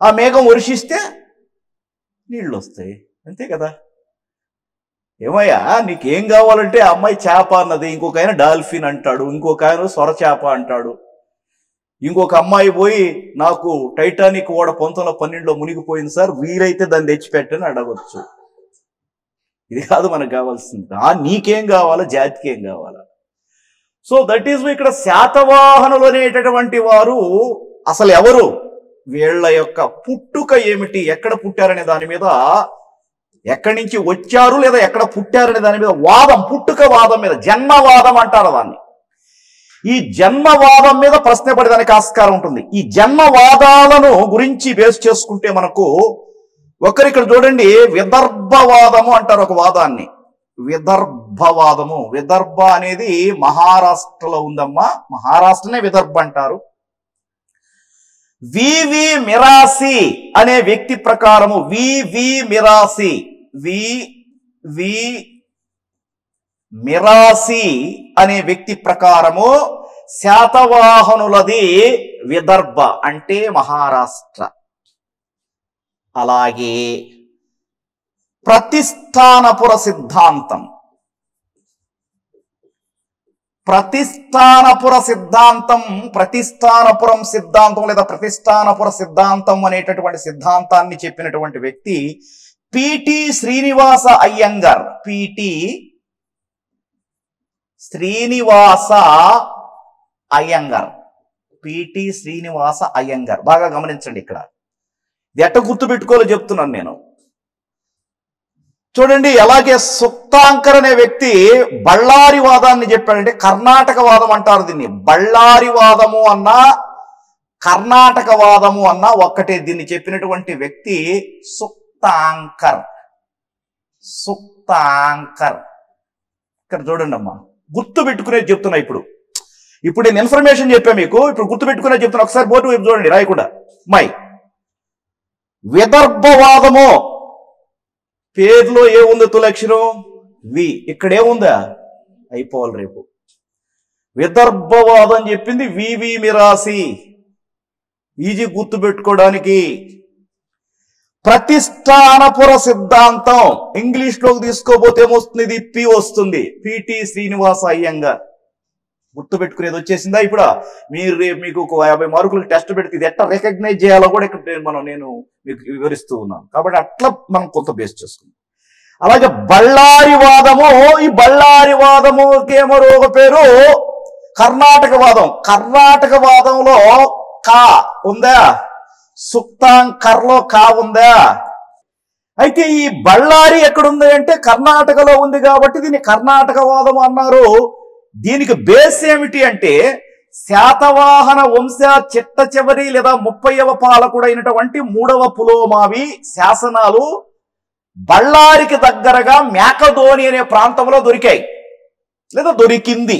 ఆ మేఘం వర్షిస్తే నీళ్ళు వస్తాయి, అంతే కదా. ఏమయ్యా నీకేం కావాలంటే ఆ అమ్మాయి చేప అన్నది, ఇంకొక ఆయన డాల్ఫిన్ అంటాడు, ఇంకొక ఆయన సొర చేప అంటాడు, ఇంకొక అమ్మాయి పోయి నాకు టైటానిక్ ఓడ 1912లో మునిగిపోయింది సార్, వీలైతే దాన్ని తెచ్చిపెట్టని అడగవచ్చు. ఇది కాదు మనకు కావాల్సింది. నీకేం కావాలో జాతికి ఏం కావాలా. సో దట్ ఈస్ ఇక్కడ శాతవాహనులు అనేటటువంటి వారు అసలు ఎవరు, వీళ్ళ యొక్క పుట్టుక ఏమిటి, ఎక్కడ పుట్టారనే దాని మీద, ఎక్కడి నుంచి వచ్చారు లేదా ఎక్కడ పుట్టారనే దాని మీద వాదం, పుట్టుక వాదం మీద, జన్మవాదం అంటారు దాన్ని. ఈ జన్మవాదం మీద ప్రశ్న పడేదానికి ఆస్కారం ఉంటుంది. ఈ జన్మవాదాలను గురించి బేస్ చేసుకుంటే మనకు ఒకరిక్కడ చూడండి, విదర్భవాదము అంటారు ఒక వాదాన్ని. విదర్భవాదము, విదర్భ అనేది మహారాష్ట్రలో ఉందమ్మా, మహారాష్ట్రనే విదర్భ అంటారు. వివి మిరాసి అనే వ్యక్తి ప్రకారము, వివి మిరాసి, వివి మిరాసి అనే వ్యక్తి ప్రకారము శాతవాహనులది విదర్భ అంటే మహారాష్ట్ర. అలాగే ప్రతిష్టానపుర సిద్ధాంతం, ప్రతిష్టానపుర సిద్ధాంతం, ప్రతిష్టానపురం సిద్ధాంతం లేదా ప్రతిష్టానపుర సిద్ధాంతం అనేటటువంటి సిద్ధాంతాన్ని చెప్పినటువంటి వ్యక్తి పిటి శ్రీనివాస అయ్యంగార్. పిటి శ్రీనివాస అయ్యంగార్, పిటి శ్రీనివాస అయ్యంగార్. బాగా గమనించండి, ఇక్కడ ఇది ఎట్ట గుర్తుపెట్టుకోవాలో చెప్తున్నాను నేను. చూడండి, అలాగే సుక్తాంకర్ అనే వ్యక్తి బళ్ళారి వాదాన్ని చెప్పాడంటే, కర్ణాటక వాదం అంటారు దీన్ని. బళ్ళారి వాదము అన్నా కర్ణాటక వాదము అన్నా ఒక్కటే. దీన్ని చెప్పినటువంటి వ్యక్తి సుక్తాంకర్. సుక్తాంకర్. ఇక్కడ చూడండి అమ్మా, గుర్తు పెట్టుకునేది చెప్తున్నా. ఇప్పుడు నేను ఇన్ఫర్మేషన్ చెప్పా మీకు, ఇప్పుడు గుర్తు పెట్టుకునేది చెప్తున్నా. ఒకసారి బోర్డు వైపు చూడండి, రాయకుండా. విదర్భవాదము పేరులో ఏముందో తులక్షణం వి, ఇక్కడేముందా అయిపోవాలి రేపు. విదర్భవాదం చెప్పింది వివి మిరాసి, ఈజీ గుర్తు పెట్టుకోవడానికి. ప్రతిష్టానపుర సిద్ధాంతం ఇంగ్లీష్లోకి తీసుకోపోతే ఏమొస్తుంది, ఇది పి వస్తుంది, పిటి శ్రీనివాస అయ్యంగార్. గుర్తు పెట్టుకునేది వచ్చేసిందా? ఇప్పుడు మీరు రేపు మీకు ఒక 50 మార్కులు టెస్ట్ పెడితే ఇది ఎట్లా రికగ్నైజ్ చేయాలో కూడా ఇక్కడ నేను మీకు వివరిస్తూ ఉన్నాను. కాబట్టి అట్లా మనం కొంత బేస్ చేసుకుందాం. అలాగే బళ్ళారి వాదము, ఈ బళ్ళారి వాదముకి మరొక పేరు కర్ణాటక వాదం. కర్ణాటక వాదంలో కా ఉందా, సుక్తాంకర్లో కా ఉందా? అయితే ఈ బళ్ళారి ఎక్కడుంది అంటే కర్ణాటకలో ఉంది కాబట్టి దీన్ని కర్ణాటక వాదం అన్నారు. దీనికి బేస్ ఏమిటి అంటే శాతవాహన వంశ చిట్ట చివరి లేదా 30వ పాలకుడైనటువంటి 3వ పులోమావి శాసనాలు బళ్ళారికి దగ్గరగా మేకధోని అనే ప్రాంతంలో దొరికాయి లేదా దొరికింది.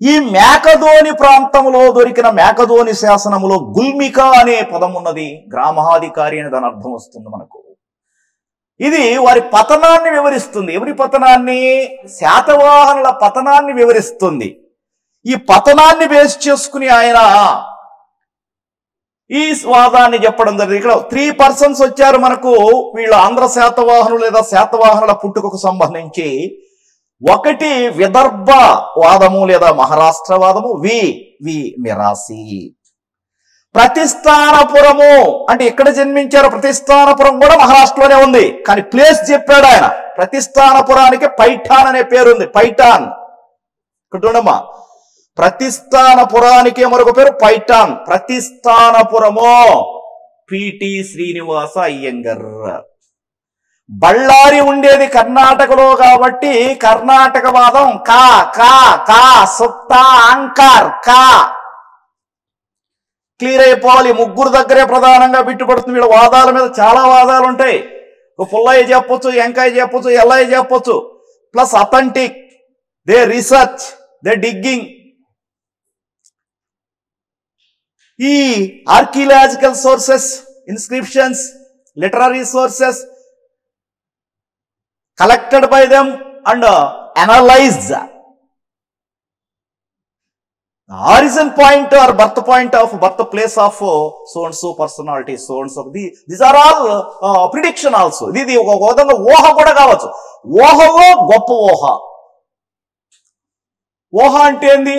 ఈ మేకధోని ప్రాంతంలో దొరికిన మేకధోని శాసనములో గుల్మిక అనే పదం ఉన్నది. గ్రామాధికారి అని దాని అర్థం వస్తుంది మనకు. ఇది వారి పతనాన్ని వివరిస్తుంది. ఎవరి పతనాన్ని? శాతవాహనుల పతనాన్ని వివరిస్తుంది. ఈ పతనాన్ని బేస్ చేసుకుని ఆయన ఈ వాదాన్ని చెప్పడం జరిగింది. ఇక్కడ 3 పర్సన్స్ వచ్చారు మనకు, వీళ్ళు ఆంధ్ర శాతవాహనులు లేదా శాతవాహనుల పుట్టుకకు సంబంధించి. ఒకటి విదర్భ వాదము లేదా మహారాష్ట్ర వాదము, వి మిరాసి. ప్రతిష్టానపురము అంటే ఎక్కడ జన్మించారు, ప్రతిష్టానపురం కూడా మహారాష్ట్రలోనే ఉంది, కానీ ప్లేస్ చెప్పాడు ఆయన. ప్రతిష్టానపురానికి పైఠాన్ అనే పేరు ఉంది. పైఠాన్ ఇక్కడ చూడమ్మా, ప్రతిష్టానపురానికి మరొక పేరు పైఠాన్. ప్రతిష్టానపురము పిటి శ్రీనివాస అయ్యంగార్. బళ్ళారి ఉండేది కర్ణాటకలో కాబట్టి కర్ణాటక వాదం కా కా కా సుక్తాంకర్ కా. క్లియర్ అయిపోవాలి. ముగ్గురు దగ్గరే ప్రధానంగా బిట్టుపడుతుంది. వీళ్ళ వాదాల మీద చాలా వాదాలు ఉంటాయి. పుల్లయ్య చెప్పొచ్చు, ఎంకాయ చెప్పొచ్చు, ఎల్లయ్య చెప్పొచ్చు. Plus authentic, they research, they digging. ఈ archaeological sources, inscriptions, literary sources collected by them and analyzed. Origin point or birth point of birth place of so and so personality, so and so these are all prediction also. ఇది ఒక విధంగా ఊహ కూడా కావచ్చు. ఊహలో గొప్ప ఊహ. ఊహ అంటే ఏంది?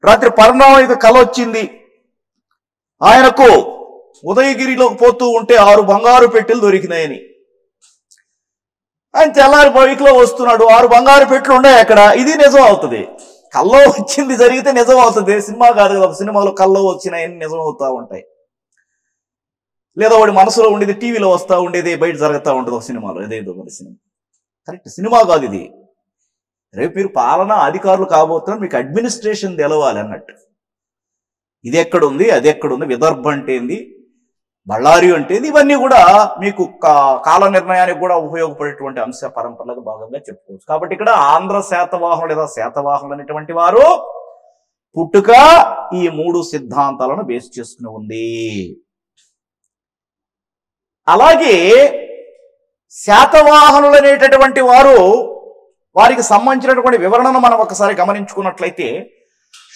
రాత్రి పరిణామం కల వచ్చింది, ఆయనకు ఉదయగిరిలోకి పోతూ ఉంటే 6 బంగారు పెట్టెలు దొరికినాయని. ఆయన తెల్లారి బైక్లో వస్తున్నాడు, 6 బంగారు పెట్టెలు ఉన్నాయి అక్కడ. ఇది నిజం అవుతుంది. కల్లో వచ్చింది జరిగితే నిజం అవుతుంది. సినిమా కాదు కదా, సినిమాలో కల్లో వచ్చినాయని నిజం అవుతా ఉంటాయి. లేదా వాడి మనసులో ఉండేది టీవీలో వస్తూ ఉండేది బయట జరుగుతూ ఉంటుంది ఒక సినిమాలో. ఏదేదో మరి సినిమా కరెక్ట్ సినిమా కాదు ఇది. రేపు మీరు పాలనా అధికారులు కాబోతున్నారు, మీకు అడ్మినిస్ట్రేషన్ తెలవాలి అన్నట్టు. ఇది ఎక్కడుంది, అది ఎక్కడుంది, విదర్భ అంటే ఏంది, బళ్ళారి అంటే ఏంది, ఇవన్నీ కూడా మీకు కాల నిర్ణయానికి కూడా ఉపయోగపడేటువంటి అంశ పరంపరలకు భాగంగా చెప్పుకోవచ్చు. కాబట్టి ఇక్కడ ఆంధ్ర శాతవాహనులు లేదా శాతవాహనులు అనేటువంటి వారు పుట్టుక ఈ 3 సిద్ధాంతాలను బేస్ చేసుకుని ఉంది. అలాగే శాతవాహనులు అనేటటువంటి వారు, వారికి సంబంధించినటువంటి వివరణను మనం ఒకసారి గమనించుకున్నట్లయితే,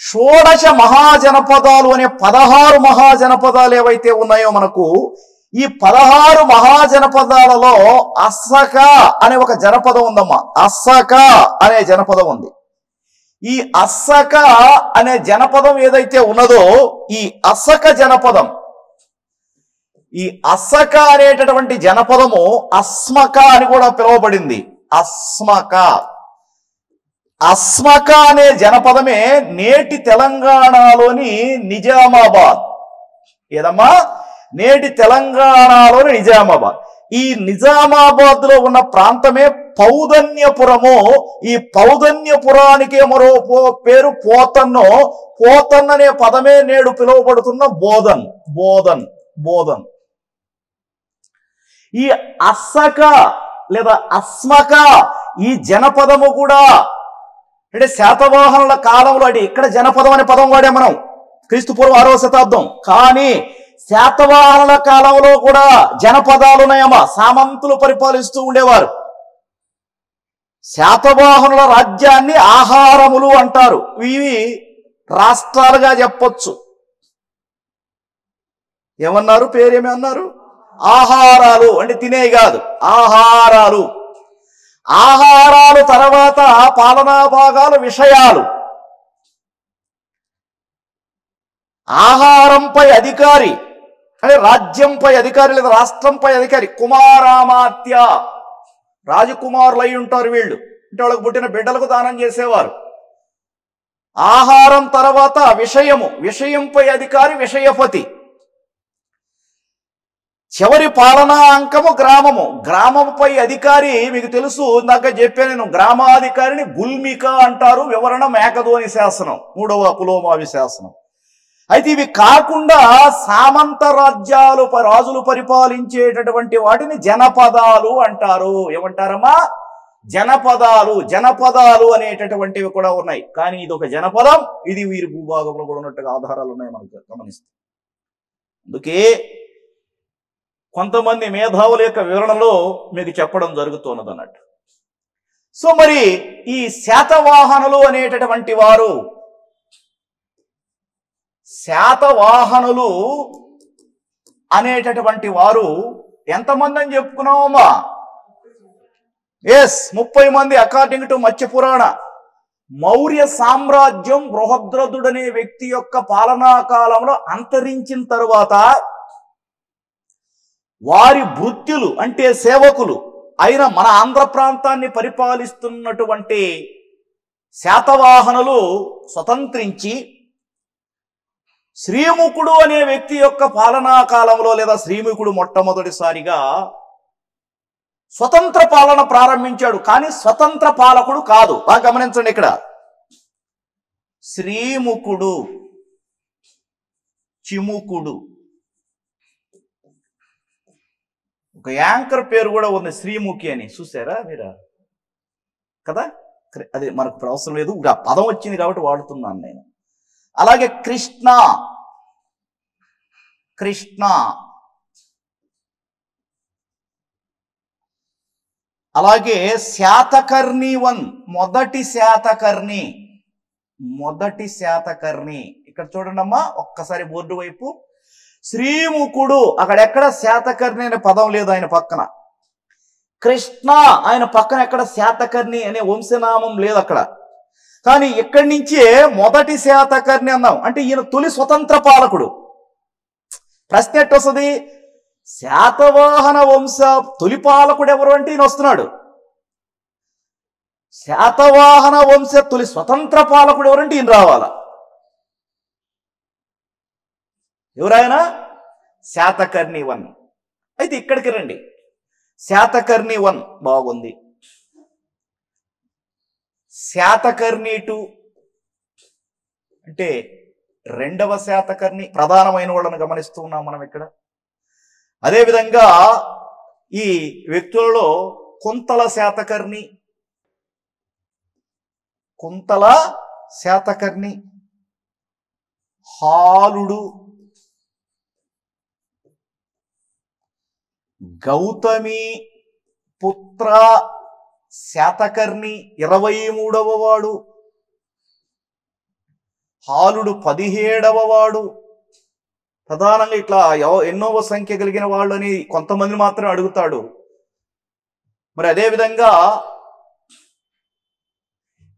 షోడశ మహాజనపదాలు అనే 16 మహాజనపదాలు ఏవైతే ఉన్నాయో మనకు, ఈ 16 మహాజనపదాలలో అస్సక అనే ఒక జనపదం ఉందమ్మా. అస్సక అనే జనపదం ఉంది. ఈ అస్సక అనే జనపదం ఏదైతే ఉన్నదో, ఈ అస్సక జనపదం, ఈ అస్సక అనేటటువంటి జనపదము అస్మక అని కూడా పిలువబడింది. అస్మక. అస్మక అనే జనపదమే నేటి తెలంగాణలోని నిజామాబాద్. ఏదమ్మా? నేటి తెలంగాణలోని నిజామాబాద్. ఈ నిజామాబాద్ లో ఉన్న ప్రాంతమే పౌదన్యపురము. ఈ పౌదన్యపురానికి మరో పేరు పోతన్ను. పోతన్ అనే పదమే నేడు పిలువబడుతున్న బోధన్. బోధన్ బోధన్. ఈ అస్సక లేదా అస్మక ఈ జనపదము కూడా అంటే శాతవాహనుల కాలంలో, అంటే ఇక్కడ జనపదం అనే పదం వాడే మనం, క్రీస్తుపూర్వం 6వ శతాబ్దం. కానీ శాతవాహనుల కాలంలో కూడా జనపదాలు ఉన్నాయమ్మా. సామంతులు పరిపాలిస్తూ ఉండేవారు. శాతవాహనుల రాజ్యాన్ని ఆహారములు అంటారు. ఇవి రాష్ట్రాలుగా చెప్పొచ్చు. ఏమన్నారు? పేరేమి అన్నారు? ఆహారాలు. అంటే తినే కాదు, ఆహారాలు. ఆహారాలు తర్వాత పాలనా భాగాలు, విషయాలు. ఆహారంపై అధికారి అంటే రాజ్యంపై అధికారి లేదా రాష్ట్రంపై అధికారి కుమారామాత్య. రాజకుమారులు అయి ఉంటారు వీళ్ళు. అంటే వాళ్ళకు పుట్టిన బిడ్డలకు దానం చేసేవారు. ఆహారం తర్వాత విషయము, విషయంపై అధికారి విషయపతి. చివరి పాలనా అంకము గ్రామము. గ్రామముపై అధికారి మీకు తెలుసు, ఇందాక చెప్పాను నేను, గ్రామాధికారిని గుల్మిక అంటారు. వివరణ మేకధోని శాసనం, 3వ పులోమావి శాసనం. అయితే ఇవి కాకుండా సామంత రాజ్యాలు, రాజులు పరిపాలించేటటువంటి వాటిని జనపదాలు అంటారు. ఏమంటారమ్మా? జనపదాలు. జనపదాలు అనేటటువంటివి కూడా ఉన్నాయి. కానీ ఇది ఒక జనపదం, ఇది వీరి భూభాగంలో కూడా ఉన్నట్టుగా ఆధారాలు ఉన్నాయి మనకు గమనిస్తే. అందుకే కొంతమంది మేధావుల యొక్క వివరణలో మీకు చెప్పడం జరుగుతున్నది అన్నట్టు. సో మరి ఈ శాతవాహనులు అనేటటువంటి వారు, శాతవాహనులు అనేటటువంటి వారు ఎంతమంది అని చెప్పుకున్నామమ్మా? 30 మంది అకార్డింగ్ టు మత్స్య పురాణ. మౌర్య సామ్రాజ్యం బృహద్రథుడనే వ్యక్తి యొక్క పాలనా కాలంలో అంతరించిన తరువాత వారి భృత్యులు అంటే సేవకులు అయిన మన ఆంధ్ర ప్రాంతాన్ని పరిపాలిస్తున్నటువంటి శాతవాహనులు స్వతంత్రించి శ్రీముఖుడు అనే వ్యక్తి యొక్క పాలనా కాలంలో, లేదా శ్రీముఖుడు మొట్టమొదటిసారిగా స్వతంత్ర పాలన ప్రారంభించాడు. కానీ స్వతంత్ర పాలకుడు కాదు. బాగా గమనించండి, ఇక్కడ శ్రీముఖుడు, చిముకుడు. ఒక యాంకర్ పేరు కూడా ఉంది శ్రీముఖి అని, చూసారా మీరు కదా? అది మనకు ఇప్పుడు అవసరం లేదు, ఆ పదం వచ్చింది కాబట్టి వాడుతున్నాను నేను. అలాగే కృష్ణ, కృష్ణ. అలాగే శాతకర్ణి 1, మొదటి శాతకర్ణి. మొదటి శాతకర్ణి. ఇక్కడ చూడండి అమ్మా, ఒక్కసారి బోర్డు వైపు. శ్రీముఖుడు, అక్కడెక్కడ శాతకర్ణి అనే పదం లేదు ఆయన పక్కన. కృష్ణ, ఆయన పక్కన ఎక్కడ శాతకర్ణి అనే వంశనామం లేదు అక్కడ. కానీ ఇక్కడి నుంచే మొదటి శాతకర్ణి అన్నాం, అంటే ఈయన తొలి స్వతంత్ర పాలకుడు. ప్రశ్న ఎట్టొస్తుంది? శాతవాహన వంశ తొలి పాలకుడు ఎవరు అంటే ఈయన వస్తున్నాడు. శాతవాహన వంశ తొలి స్వతంత్ర పాలకుడు ఎవరంటే ఈయన రావాల. ఎవరాయన? శాతకర్ణి 1. అయితే ఇక్కడికి రండి. శాతకర్ణి 1 బాగుంది. శాతకర్ణి 2 అంటే రెండవ శాతకర్ణి, ప్రధానమైన వాళ్ళని గమనిస్తూ ఉన్నాం మనం ఇక్కడ. అదేవిధంగా ఈ వ్యక్తులలో కుంతల శాతకర్ణి, కుంతల శాతకర్ణి, హాలుడు, గౌతమి పుత్ర శాతకర్ణి 23వ వాడు, హాలుడు 17వ వాడు. ప్రధానంగా ఇట్లా ఎన్నోవ సంఖ్య కలిగిన వాళ్ళు అని కొంతమంది మాత్రం అడుగుతాడు. మరి అదేవిధంగా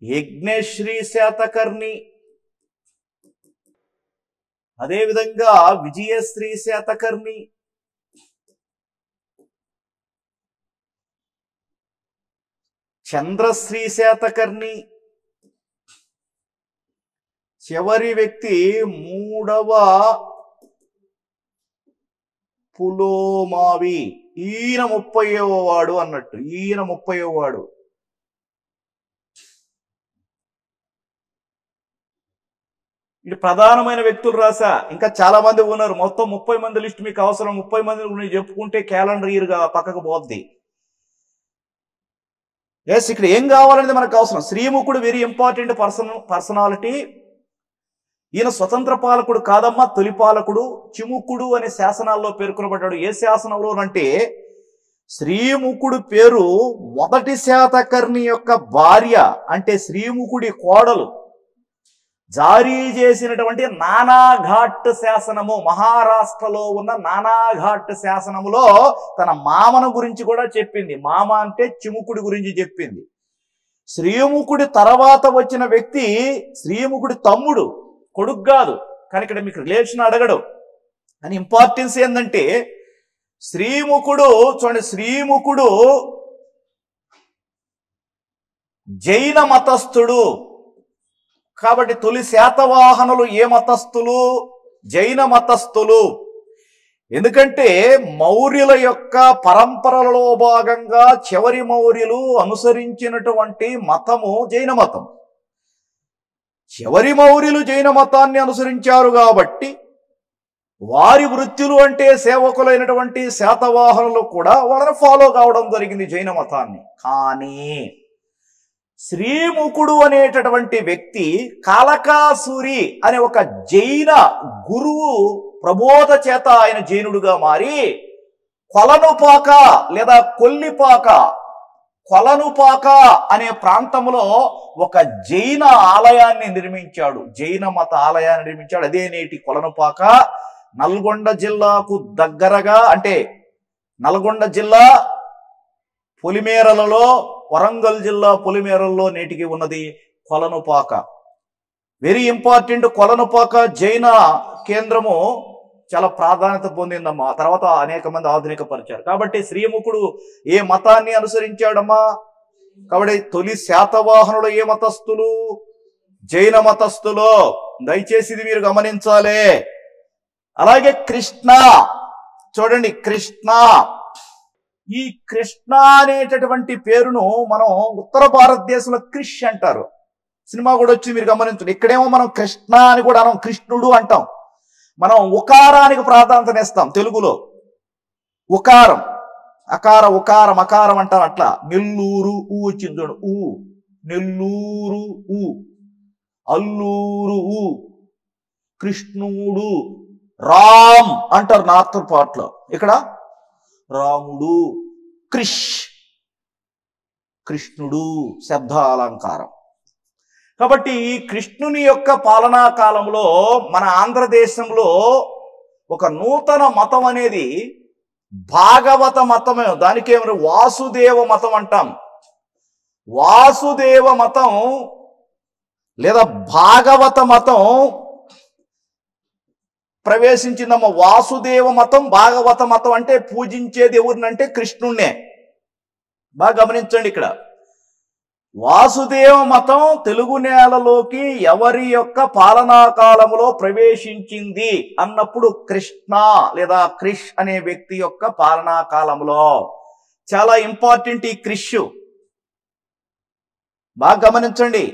యజ్ఞశ్రీ శాతకర్ణి, అదేవిధంగా విజయశ్రీ శాతకర్ణి, చంద్రశ్రీ శాతకర్ణి, చివరి వ్యక్తి 3వ పులోమావి. ఈయన 30వ వాడు అన్నట్టు, ఈయన 30వ వాడు. ఇది ప్రధానమైన వ్యక్తులు రాసా. ఇంకా చాలా మంది ఉన్నారు. మొత్తం 30 మంది లిస్ట్ మీకు అవసరం. 30 మంది చెప్పుకుంటే క్యాలెండర్ ఇయర్గా పక్కకు పోద్ది. ఎస్, ఇక్కడ ఏం కావాలనేది మనకు అవసరం. శ్రీముఖుడు వెరీ ఇంపార్టెంట్ పర్సనాలిటీ. ఈయన స్వతంత్ర పాలకుడు కాదమ్మా, తొలి పాలకుడు. చిముకుడు అనే శాసనాల్లో పేర్కొనబడ్డాడు. ఏ శాసనంలో అంటే శ్రీముఖుడు పేరు మొదటి శాతకర్ణి యొక్క భార్య, అంటే శ్రీముఖుడి కోడలు జారీ చేసినటువంటి నానాఘాట్ శాసనము, మహారాష్ట్రలో ఉన్న నానాఘాట్ శాసనములో తన మామను గురించి కూడా చెప్పింది. మామ అంటే చిముకుడి గురించి చెప్పింది. శ్రీముఖుడి తర్వాత వచ్చిన వ్యక్తి శ్రీముఖుడి తమ్ముడు, కొడుకు కాదు. కానీ ఇక్కడ మీకు రిలేషన్ అడగడు. అని ఇంపార్టెన్స్ ఏంటంటే శ్రీముఖుడు చూడండి, శ్రీముఖుడు జైన మతస్థుడు. కాబట్టి తొలి శాతవాహనులు ఏ మతస్థులు? జైన మతస్థులు. ఎందుకంటే మౌర్యుల యొక్క పరంపరలో భాగంగా చివరి మౌర్యులు అనుసరించినటువంటి మతము జైన మతం. చివరి మౌర్యులు జైన మతాన్ని అనుసరించారు కాబట్టి వారి వృత్తులు అంటే సేవకులైనటువంటి శాతవాహనులు కూడా వాళ్ళని ఫాలో కావడం జరిగింది జైన మతాన్ని. కానీ శ్రీముఖుడు అనేటటువంటి వ్యక్తి కాలకాసురి అనే ఒక జైన గురువు ప్రబోధ చేత ఆయన జైనుడుగా మారి కొలనుపాక లేదా కొలనుపాక అనే ప్రాంతంలో ఒక జైన ఆలయాన్ని నిర్మించాడు. జైన మత ఆలయాన్ని నిర్మించాడు. అదే నేటి కొలనుపాక. నల్గొండ జిల్లాకు దగ్గరగా, అంటే నల్గొండ జిల్లా పొలిమేరలలో, వరంగల్ జిల్లా పొలిమేరల్లో నేటికి ఉన్నది కొలనుపాక. Very important. కొలనుపాక జైన కేంద్రము చాలా ప్రాధాన్యత పొందిందమ్మా. తర్వాత అనేక మంది ఆధునిక పరిచారు. కాబట్టి శ్రీముఖుడు ఏ మతాన్ని అనుసరించాడమ్మా? కాబట్టి తొలి శాతవాహనులు ఏ మతస్థులు? జైన మతస్థులు. దయచేసి ఇది మీరు గమనించాలి. అలాగే కృష్ణ చూడండి, కృష్ణ. ఈ కృష్ణ అనేటటువంటి పేరును మనం ఉత్తర భారతదేశంలో క్రిష్ అంటారు. సినిమా కూడా వచ్చి మీరు గమనించండి. ఇక్కడేమో మనం కృష్ణ అని కూడా అనం, కృష్ణుడు అంటాం. మనం ఉకారానికి ప్రాధాన్యత ఇస్తాం తెలుగులో. ఉకారం, అకార, ఉకారం, అకారం అంటారు. అట్లా నెల్లూరు ఊ వచ్చింది చూడు. ఊ, నెల్లూరు ఊ, అల్లూరు ఊ, కృష్ణుడు. రామ్ అంటారు నార్త్ పార్ట్ లో. ఇక్కడ రాముడు. కృష్ణుడు శబ్ద అలంకారం. కాబట్టి ఈ కృష్ణుని యొక్క పాలనా కాలంలో మన ఆంధ్రదేశంలో ఒక నూతన మతం అనేది భాగవత మతమే. దానికి ఏమో వాసుదేవ మతం అంటాం. వాసుదేవ మతం లేదా భాగవత మతం ప్రవేశించిందమ్మ. వాసుదేవ మతం, భాగవత మతం అంటే పూజించేది ఎవరినంటే కృష్ణుణ్ణే. బాగా గమనించండి, ఇక్కడ వాసుదేవ మతం తెలుగు నేలలోకి ఎవరి యొక్క పాలనా కాలంలో ప్రవేశించింది అన్నప్పుడు కృష్ణ లేదా క్రిష్ అనే వ్యక్తి యొక్క పాలనా కాలంలో. చాలా ఇంపార్టెంట్ ఈ క్రిష్. బాగా గమనించండి,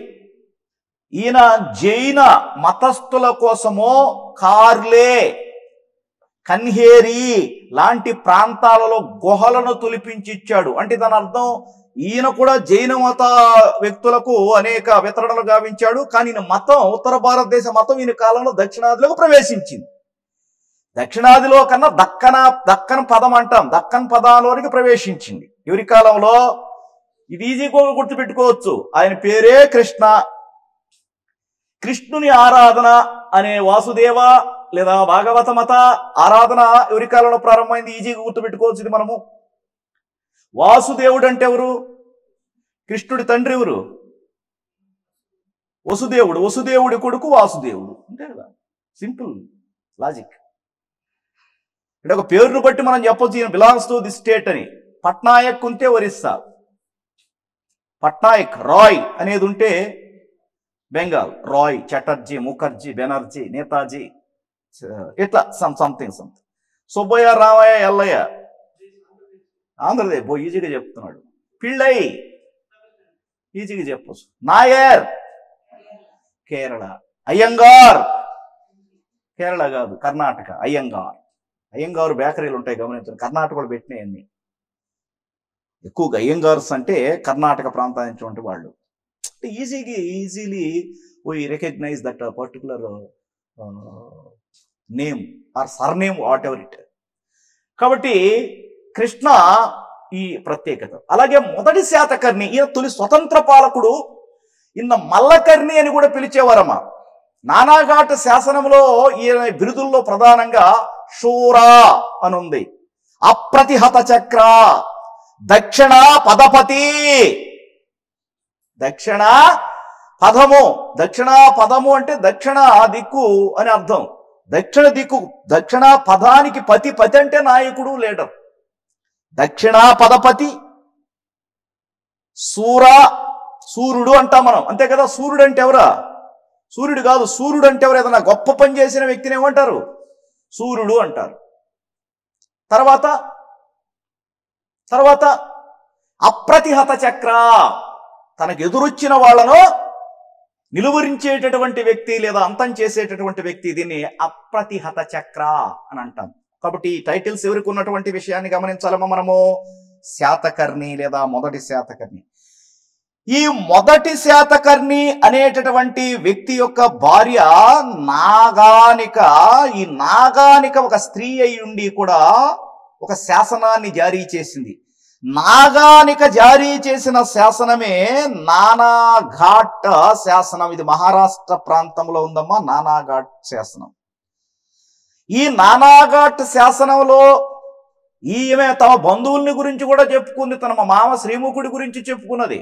ఈయన జైన మతస్థుల కోసమో కార్లే, కన్హేరి లాంటి ప్రాంతాలలో గుహలను తొలిపించిచ్చాడు. అంటే దాని అర్థం ఈయన కూడా జైన మత వ్యక్తులకు అనేక వితరణలు గావించాడు. కానీ ఈయన మతం, ఉత్తర భారతదేశ మతం ఈయన కాలంలో దక్షిణాదిలోకి ప్రవేశించింది. దక్షిణాదిలో కన్నా దక్కన్ పదం అంటాం, దక్కన్ పదాలోనికి ప్రవేశించింది. ఎవరి కాలంలో? ఇది ఈజీగా గుర్తుపెట్టుకోవచ్చు. ఆయన పేరే కృష్ణ. కృష్ణుని ఆరాధన అనే వాసుదేవ లేదా భాగవత మత ఆరాధన ఎవరి కాలంలో ప్రారంభమైంది? ఈజీగా గుర్తుపెట్టుకోవచ్చు ఇది మనము. వాసుదేవుడు అంటే ఎవరు? కృష్ణుడి తండ్రి ఎవరు? వసుదేవుడు. వసుదేవుడి కొడుకు వాసుదేవుడు. అంతే కదా, సింపుల్ లాజిక్. అంటే ఒక పేరును బట్టి మనం చెప్పొచ్చు ఈయన బిలాంగ్స్ టు ది స్టేట్ అని. పట్నాయక్ ఉంటే ఒరిస్సా, పట్నాయక్ రాయ్ అనేది ఉంటే బెంగాల్, రాయ్, చటర్జీ, ముఖర్జీ, బెనర్జీ, నేతాజీ, ఇట్లా సంథింగ్. సుబ్బయ్య, రామయ్య, ఎల్లయ్య ఆంధ్రదేశ్ ఈజీగా చెప్తున్నాడు. పిళ్ళై ఈజీగా చెప్పచ్చు. నాయర్ కేరళ, అయ్యంగార్ కేరళ కాదు కర్ణాటక, అయ్యంగార్. అయ్యంగారు బేకరీలు ఉంటాయి గమనించండి, కర్ణాటకలో పెట్టినాయన్ని. ఎక్కువగా అయ్యంగార్స్ అంటే కర్ణాటక ప్రాంతానికి వాళ్ళు. Easily we recognise that particular name or surname, whatever it. కాబట్టి కృష్ణ ఈ ప్రత్యేకత. అలాగే మొదటి శాతకర్ణి, ఈయన తొలి స్వతంత్ర పాలకుడు. ఈయన మల్లకర్ణి అని కూడా పిలిచేవారమ్మా. నానాఘాట్ శాసనంలో ఈయన బిరుదుల్లో ప్రధానంగా శూరా అని ఉంది, అప్రతిహత చక్ర, దక్షిణ పదపతి. దక్షిణ పదము, దక్షిణ పదము అంటే దక్షిణ దిక్కు అని అర్థం. దక్షిణ దిక్కు, దక్షిణ పదానికి పతి, పతి అంటే నాయకుడు, లీడర్. దక్షిణ పదపతి. సూర్యుడు అంటాం మనం, అంతే కదా. సూర్యుడు అంటే ఎవరా? సూర్యుడు కాదు. సూర్యుడు అంటే ఎవరు? ఏదైనా గొప్ప పని చేసిన వ్యక్తిని ఏమంటారు? సూర్యుడు అంటారు. తర్వాత అప్రతిహత చక్ర, తనకు ఎదురొచ్చిన వాళ్ళను నిలువరించేటటువంటి వ్యక్తి లేదా అంతం చేసేటటువంటి వ్యక్తి. దీన్ని అప్రతిహత చక్ర అని అంటాం. కాబట్టి ఈ టైటిల్స్ ఎవరికి ఉన్నటువంటి విషయాన్ని గమనించాలమ్మా మనము. శాతకర్ణి లేదా మొదటి శాతకర్ణి. ఈ మొదటి శాతకర్ణి అనేటటువంటి వ్యక్తి యొక్క భార్య నాగానిక. ఈ నాగానిక ఒక స్త్రీ అయి ఉండి కూడా ఒక శాసనాన్ని జారీ చేసింది. నాగానిక జారీ చేసిన శాసనమే నానాఘాట్ శాసనం. ఇది మహారాష్ట్ర ప్రాంతంలో ఉందమ్మా నానాఘాట్ శాసనం. ఈ నానాఘాట్ శాసనంలో ఈమె తమ బంధువుల్ని గురించి కూడా చెప్పుకుంది, తన మామ శ్రీముఖుడి గురించి చెప్పుకున్నది.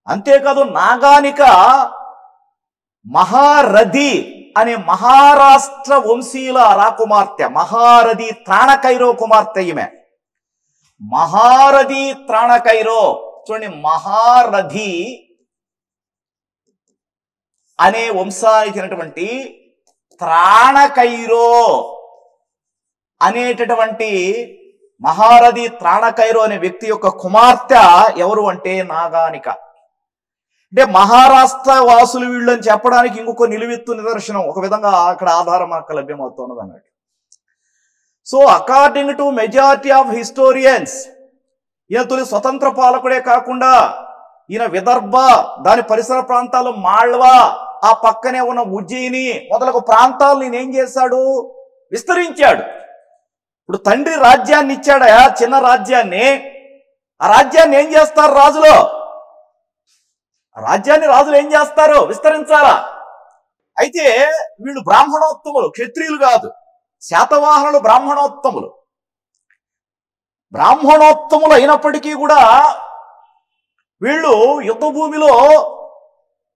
అంతేకాదు నాగానిక మహారథి అనే మహారాష్ట్ర వంశీయుల రాకుమార్తె. మహారథి త్రాణకైరో కుమార్తె ఈమె. మహారథి త్రాణకైరో చూడండి, మహారథి అనే వంశానికి చెందినటువంటి త్రాణకైరో అనేటటువంటి మహారథి త్రాణకైరో అనే వ్యక్తి యొక్క కుమార్తె ఎవరు అంటే నాగానిక. అంటే మహారాష్ట్ర వాసులు వీళ్ళు అని చెప్పడానికి ఇంకొక నిలువెత్తు నిదర్శనం ఒక విధంగా అక్కడ ఆధారం మనకు లభ్యమవుతున్నది అన్నట్టు. So according to majority of historians ఈయన తొలి స్వతంత్ర పాలకుడే కాకుండా ఈయన విదర్భ, దాని పరిసర ప్రాంతాలు, మాళ్వా, ఆ పక్కనే ఉన్న ఉజ్జయిని మొదలగు ప్రాంతాలను ఈయన ఏం చేశాడు? విస్తరించాడు. ఇప్పుడు తండ్రి రాజ్యాన్ని ఇచ్చాడా, చిన్న రాజ్యాన్ని. ఆ రాజ్యాన్ని ఏం చేస్తారు రాజులో? రాజ్యాన్ని రాజులు ఏం చేస్తారు? విస్తరించాలా. అయితే వీళ్ళు బ్రాహ్మణోత్తములు, క్షత్రియులు కాదు. శాతవాహనులు బ్రాహ్మణోత్తములు. బ్రాహ్మణోత్తములు అయినప్పటికీ కూడా వీళ్ళు యుద్ధ భూమిలో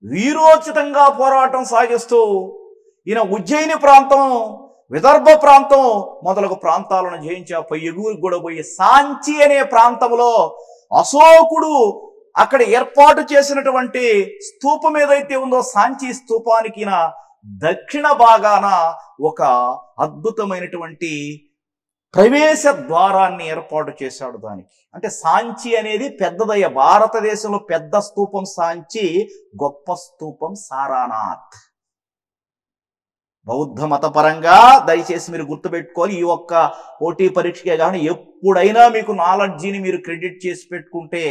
వీరోచితంగా పోరాటం సాగిస్తూ ఈయన ఉజ్జయిని ప్రాంతం, విదర్భ ప్రాంతం మొదలగు ప్రాంతాలను జయించి ఆ పై ఎగురికి కూడా పోయి సాంచి అనే ప్రాంతంలో అశోకుడు అక్కడ ఏర్పాటు చేసినటువంటి స్తూపం ఏదైతే ఉందో సాంచి స్తూపానికి దక్షిణ భాగాన ఒక అద్భుతమైనటువంటి ప్రవేశ ద్వారాన్ని ఏర్పాటు చేశాడు. దానికి అంటే సాంచి అనేది పెద్దదయ్య. భారతదేశంలో పెద్ద స్తూపం సాంచి, గొప్ప స్తూపం సారానాథ్. బౌద్ధ మతపరంగా దయచేసి మీరు గుర్తుపెట్టుకోవాలి. ఈ ఒక్క పోటీ పరీక్షకే కానీ ఎప్పుడైనా మీకు నాలెడ్జిని మీరు క్రెడిట్ చేసి పెట్టుకుంటే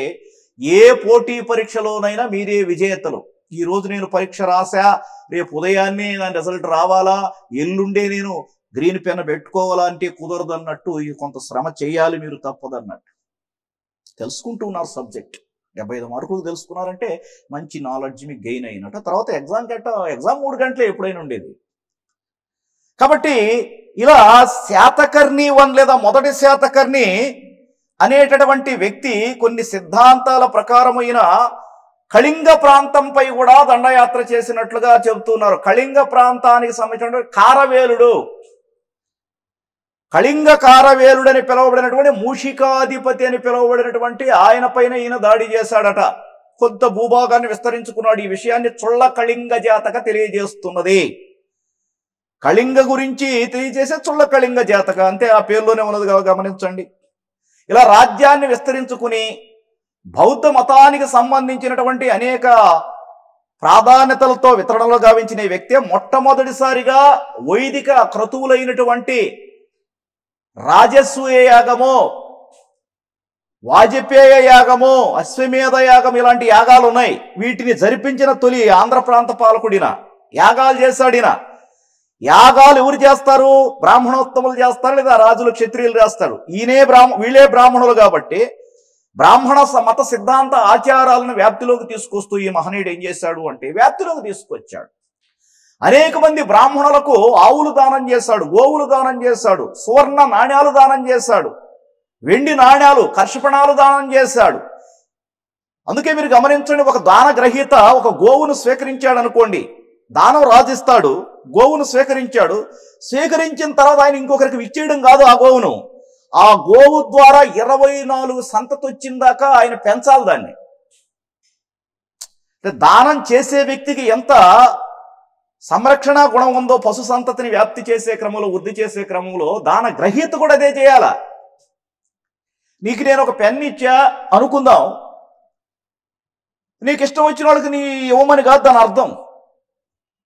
ఏ పోటీ పరీక్షలోనైనా మీరే విజేతలు. ఈ రోజు నేను పరీక్ష రాసా, రేపు ఉదయాన్నే దాని రిజల్ట్ రావాలా, ఎల్లుండే నేను గ్రీన్ పెన్ పెట్టుకోవాలా అంటే కుదరదు అన్నట్టు కొంత శ్రమ చేయాలి మీరు, తప్పదన్నట్టు. తెలుసుకుంటూ ఉన్నారు సబ్జెక్ట్. 75 మార్కులు తెలుసుకున్నారంటే మంచి నాలెడ్జ్ మీకు గెయిన్ అయినట్టు. తర్వాత ఎగ్జామ్ 3 గంటలే ఎప్పుడైనా ఉండేది. కాబట్టి ఇలా శాతకర్ణి లేదా మొదటి శాతకర్ణి అనేటటువంటి వ్యక్తి కొన్ని సిద్ధాంతాల ప్రకారమైన కళింగ ప్రాంతంపై కూడా దండయాత్ర చేసినట్లుగా చెబుతున్నారు. కళింగ ప్రాంతానికి సంబంధించినటువంటి కారవేలుడు, కళింగ కారవేలుడు అని పిలువబడినటువంటి మూషికాధిపతి అని పిలువబడినటువంటి ఆయన పైన ఈయన దాడి చేశాడట. కొంత భూభాగాన్ని విస్తరించుకున్నాడు. ఈ విషయాన్ని చుళ్ళ కళింగ జాతక తెలియజేస్తున్నది. కళింగ గురించి తెలియజేసే చుళ్ళ కళింగ జాతక, అంతే, ఆ పేర్లోనే ఉన్నది గమనించండి. ఇలా రాజ్యాన్ని విస్తరించుకుని బౌద్ధ మతానికి సంబంధించినటువంటి అనేక ప్రాధాన్యతలతో వితరణలో గావించిన ఈ వ్యక్తి మొట్టమొదటిసారిగా వైదిక క్రతువులైనటువంటి రాజసూయ యాగము, వాజపేయ యాగము, అశ్వమేధ యాగం ఇలాంటి యాగాలు ఉన్నాయి. వీటిని జరిపించిన తొలి ఆంధ్ర ప్రాంత పాలకుడిన. యాగాలు చేశాడిన. యాగాలు ఎవరు చేస్తారు? బ్రాహ్మణోత్తములు చేస్తారు, లేదా రాజులు క్షత్రియులు చేస్తారు. వీళ్ళే బ్రాహ్మణులు కాబట్టి బ్రాహ్మణ మత సిద్ధాంత ఆచారాలను వ్యాప్తిలోకి తీసుకొస్తూ ఈ మహనీయుడు ఏం చేశాడు అంటే వ్యాప్తిలోకి తీసుకొచ్చాడు. అనేక మంది బ్రాహ్మణులకు ఆవులు దానం చేశాడు, గోవులు దానం చేశాడు, సువర్ణ నాణ్యాలు దానం చేశాడు, వెండి నాణ్యాలు, కర్షపణాలు దానం చేశాడు. అందుకే మీరు గమనించండి, ఒక దాన గ్రహీత ఒక గోవును స్వీకరించాడు అనుకోండి, దానం రాజిస్తాడు, గోవును స్వీకరించాడు. స్వీకరించిన తర్వాత ఆయన ఇంకొకరికి ఇచ్చేయడం కాదు, ఆ గోవును, ఆ గోవు ద్వారా 24 సంతతి వచ్చిందాకా ఆయన పెంచాలి దాన్ని. దానం చేసే వ్యక్తికి ఎంత సంరక్షణ గుణం ఉందో, పశు సంతతిని వ్యాప్తి చేసే క్రమంలో, వృద్ధి చేసే క్రమంలో దాన గ్రహీత కూడా అదే చేయాల. నీకు నేను ఒక పెన్ ఇచ్చా అనుకుందాం, నీకు ఇష్టం వచ్చిన వాళ్ళకి నీ ఇవ్వమని కాదు దాని అర్థం.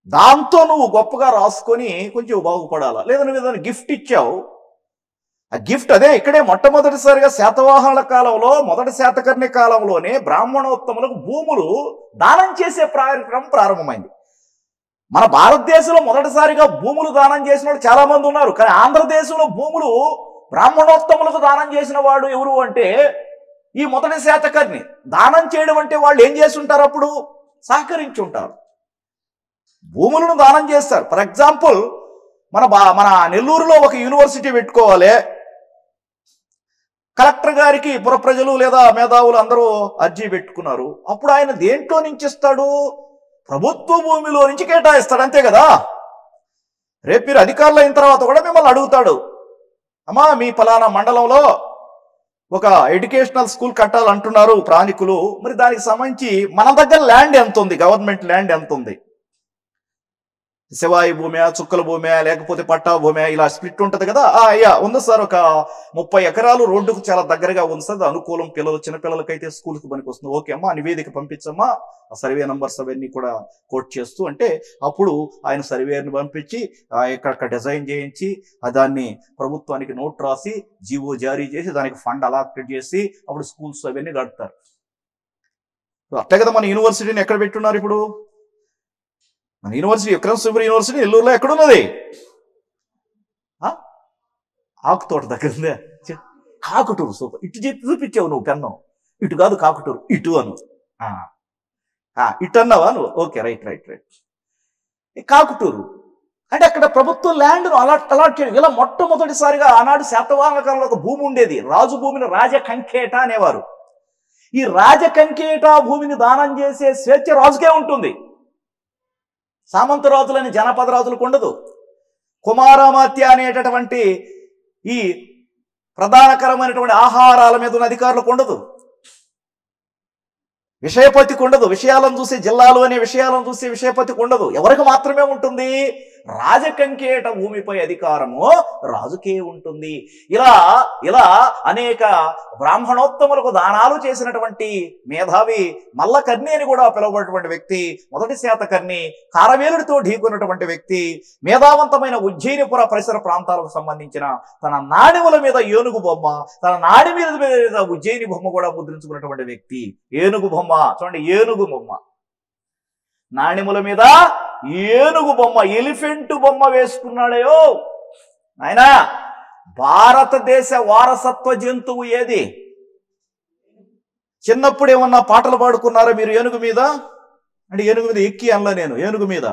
దాంతో నువ్వు గొప్పగా రాసుకొని కొంచెం బాగుపడాలా. లేదా నువ్వు ఏదైనా గిఫ్ట్ ఇచ్చావు, ఆ గిఫ్ట్ అదే. ఇక్కడే మొట్టమొదటిసారిగా శాతవాహనుల కాలంలో, మొదటి శాతకర్ణి కాలంలోనే బ్రాహ్మణోత్తములకు భూములు దానం చేసే కార్యక్రమం ప్రారంభమైంది. మన భారతదేశంలో మొదటిసారిగా భూములు దానం చేసిన వాళ్ళు చాలా మంది ఉన్నారు. కానీ ఆంధ్రదేశంలో భూములు బ్రాహ్మణోత్తములకు దానం చేసిన వాడు ఎవరు అంటే ఈ మొదటి శాతకర్ణి. దానం చేయడం అంటే వాళ్ళు ఏం చేసి ఉంటారు? అప్పుడు సహకరించి ఉంటారు, భూములను దానం చేస్తారు. ఫర్ ఎగ్జాంపుల్, మన నెల్లూరులో ఒక యూనివర్సిటీ పెట్టుకోవాలి. కలెక్టర్ గారికి పుర ప్రజలు లేదా మేధావులు అందరూ అర్జీ పెట్టుకున్నారు. అప్పుడు ఆయన దేంట్లో నుంచి ఇస్తాడు? ప్రభుత్వ భూమిలో నుంచి కేటాయిస్తాడు, అంతే కదా. రేపు మీరు అధికారులు అయిన తర్వాత కూడా మిమ్మల్ని అడుగుతాడు, అమ్మా మీ ఫలానా మండలంలో ఒక ఎడ్యుకేషనల్ స్కూల్ కట్టాలంటున్నారు ప్రాణికులు, మరి దానికి సంబంధించి మన దగ్గర ల్యాండ్ ఎంత ఉంది, గవర్నమెంట్ ల్యాండ్ ఎంత ఉంది, శివాయి భూమి, చుక్కల భూమి, లేకపోతే పట్టా భూమి, ఇలా స్ప్లిట్ ఉంటుంది కదా. అయ్యా ఉంది సార్, ఒక 30 ఎకరాలు రోడ్డుకు చాలా దగ్గరగా ఉంది సార్, అనుకూలం, పిల్లలు చిన్నపిల్లలకైతే స్కూల్కి పనికి వస్తుంది. ఓకే అమ్మా, నివేదిక పంపించమ్మా, ఆ సర్వే నంబర్స్ అవన్నీ కూడా కోట్ చేస్తూ అంటే అప్పుడు ఆయన సర్వేని పంపించి ఇక్కడ డిజైన్ చేయించి దాన్ని ప్రభుత్వానికి నోట్ రాసి జీవో జారీ చేసి దానికి ఫండ్ అలాట్ చేసి అప్పుడు స్కూల్స్ అవన్నీ కడతారు. అట్లే కదా మన యూనివర్సిటీని ఎక్కడ పెట్టున్నారు ఇప్పుడు? మన యూనివర్సిటీ విక్రమ్ సింహపురి యూనివర్సిటీ నెల్లూరులో ఎక్కడున్నది? ఆకుతోట దగ్గర ఉందే. కాకుటూరు. సూపర్. ఇటు చెప్పి చూపించావు నువ్వు పెన్ను. ఇటు కాదు కాకుటూరు, ఇటు అను. ఇటన్నావా నువ్వు? Okay, right right right. Kakuturu అంటే అక్కడ ప్రభుత్వం ల్యాండ్ను అలాట్ చేయడం. ఇలా మొట్టమొదటిసారిగా ఆనాడు శాతవాహన కాలంలో ఒక భూమి ఉండేది, రాజు భూమిని రాజకంకేట అనేవారు. ఈ రాజకంకేట భూమిని దానం చేసే స్వేచ్ఛ రాజుకే ఉంటుంది, సామంత రాజులని జనపద రాజులకు ఉండదు. కుమారమాత్య అనేటటువంటి ఈ ప్రధానకరమైనటువంటి ఆహారాల మీద ఉన్న అధికారులకు ఉండదు, విషయపతికి ఉండదు, విషయాలను చూసే జిల్లాలు అనే విషయాలను చూసే విషయపతికి ఉండదు. ఎవరికి మాత్రమే ఉంటుంది? రాజకంకేట భూమిపై అధికారము రాజుకే ఉంటుంది. ఇలా ఇలా అనేక బ్రాహ్మణోత్తములకు దానాలు చేసినటువంటి మేధావి మల్లకర్ణి అని కూడా పిలువబడినటువంటి వ్యక్తి, మొదటి శాతకర్ణి, కారవేలుడితో ఢీకొన్నటువంటి వ్యక్తి, మేధావంతమైన ఉజ్జయినిపుర పరిసర ప్రాంతాలకు సంబంధించిన తన నాణెముల మీద ఏనుగు బొమ్మ, తన నాడి మీద ఉజ్జయిని బొమ్మ కూడా ముద్రించుకున్నటువంటి వ్యక్తి. ఏనుగు బొమ్మ చూడండి, ఏనుగు బొమ్మ, నాణెముల మీద ఏనుగు బొమ్మ, ఎలిఫెంట్ బొమ్మ వేసుకున్నాడయో ఆయన. భారతదేశ వారసత్వ జంతువు ఏది? చిన్నప్పుడు ఏమన్నా పాటలు పాడుకున్నారా మీరు ఏనుగు మీద? అంటే ఏనుగు మీద ఎక్కి అనలా నేను, ఏనుగు మీద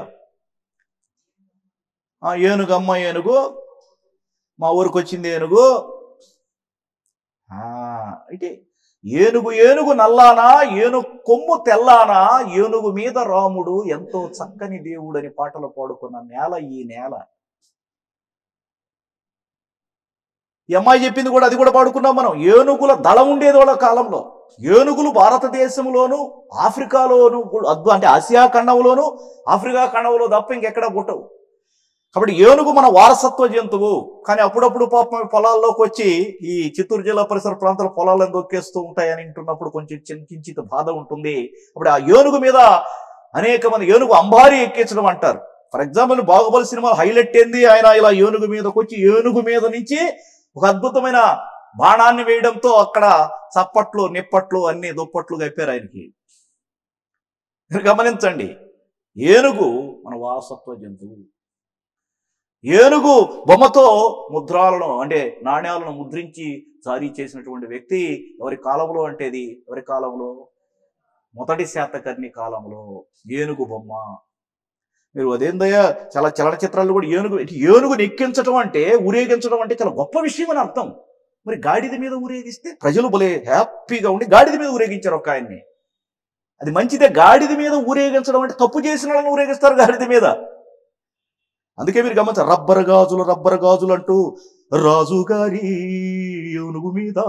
ఏనుగు అమ్మ ఏనుగు, మా ఊరికి వచ్చింది ఏనుగు. అయితే ఏనుగు ఏనుగు నల్లానా, ఏనుగు కొమ్ము తెల్లానా, ఏనుగు మీద రాముడు ఎంతో చక్కని దేవుడు అని పాటలు పాడుకున్న నేల ఈ నేల. ఈ అమ్మాయి చెప్పింది కూడా, అది కూడా పాడుకున్నాం మనం. ఏనుగుల దళం ఉండేది వాళ్ళ కాలంలో. ఏనుగులు భారతదేశంలోను ఆఫ్రికాలోను అంటే ఆసియా ఖండంలోను ఆఫ్రికా ఖండంలో తప్ప ఇంకెక్కడ పుట్టవు. కాబట్టి ఏనుగు మన వారసత్వ జంతువు. కానీ అప్పుడప్పుడు పాపం పొలాల్లోకి వచ్చి ఈ చిత్తూరు జిల్లా పరిసర ప్రాంతాల పొలాలను దొక్కేస్తూ ఉంటాయని వింటున్నప్పుడు కొంచెం కించిత బాధ ఉంటుంది. అప్పుడు ఆ ఏనుగు మీద అనేక మంది ఏనుగు అంబారీ ఎక్కించడం అంటారు. For example Baahubali cinema highlight ఏంది, ఆయన ఇలా ఏనుగు మీదకి వచ్చి ఏనుగు మీద నుంచి ఒక అద్భుతమైన బాణాన్ని వేయడంతో అక్కడ చప్పట్లు నిప్పట్లు అన్ని దుప్పట్లు కప్పారు ఆయనకి. మీరు గమనించండి, ఏనుగు మన వారసత్వ జంతువు. ఏనుగు బొమ్మతో ముద్రాలను అంటే నాణ్యాలను ముద్రించి జారీ చేసినటువంటి వ్యక్తి ఎవరి కాలంలో అంటేది ఎవరి కాలంలో? మొదటి శాతకర్ణి కాలంలో ఏనుగు బొమ్మ. మీరు అదేందయ్యా, చాలా చలనచిత్రాలు కూడా ఏనుగుని ఎక్కించడం అంటే, ఊరేగించడం అంటే చాలా గొప్ప విషయం అని అర్థం. మరి గాడిద మీద ఊరేగిస్తే ప్రజలు భలే హ్యాపీగా ఉండి గాడిద మీద ఊరేగించారు ఒక ఆయన్ని. అది మంచిదే, గాడిద మీద ఊరేగించడం అంటే తప్పు చేసిన వాళ్ళని ఊరేగిస్తారు గాడిద మీద. అందుకే మీరు గమనించారు, రబ్బర్ గాజులు అంటూ రాజుగారి ఏనుగు మీద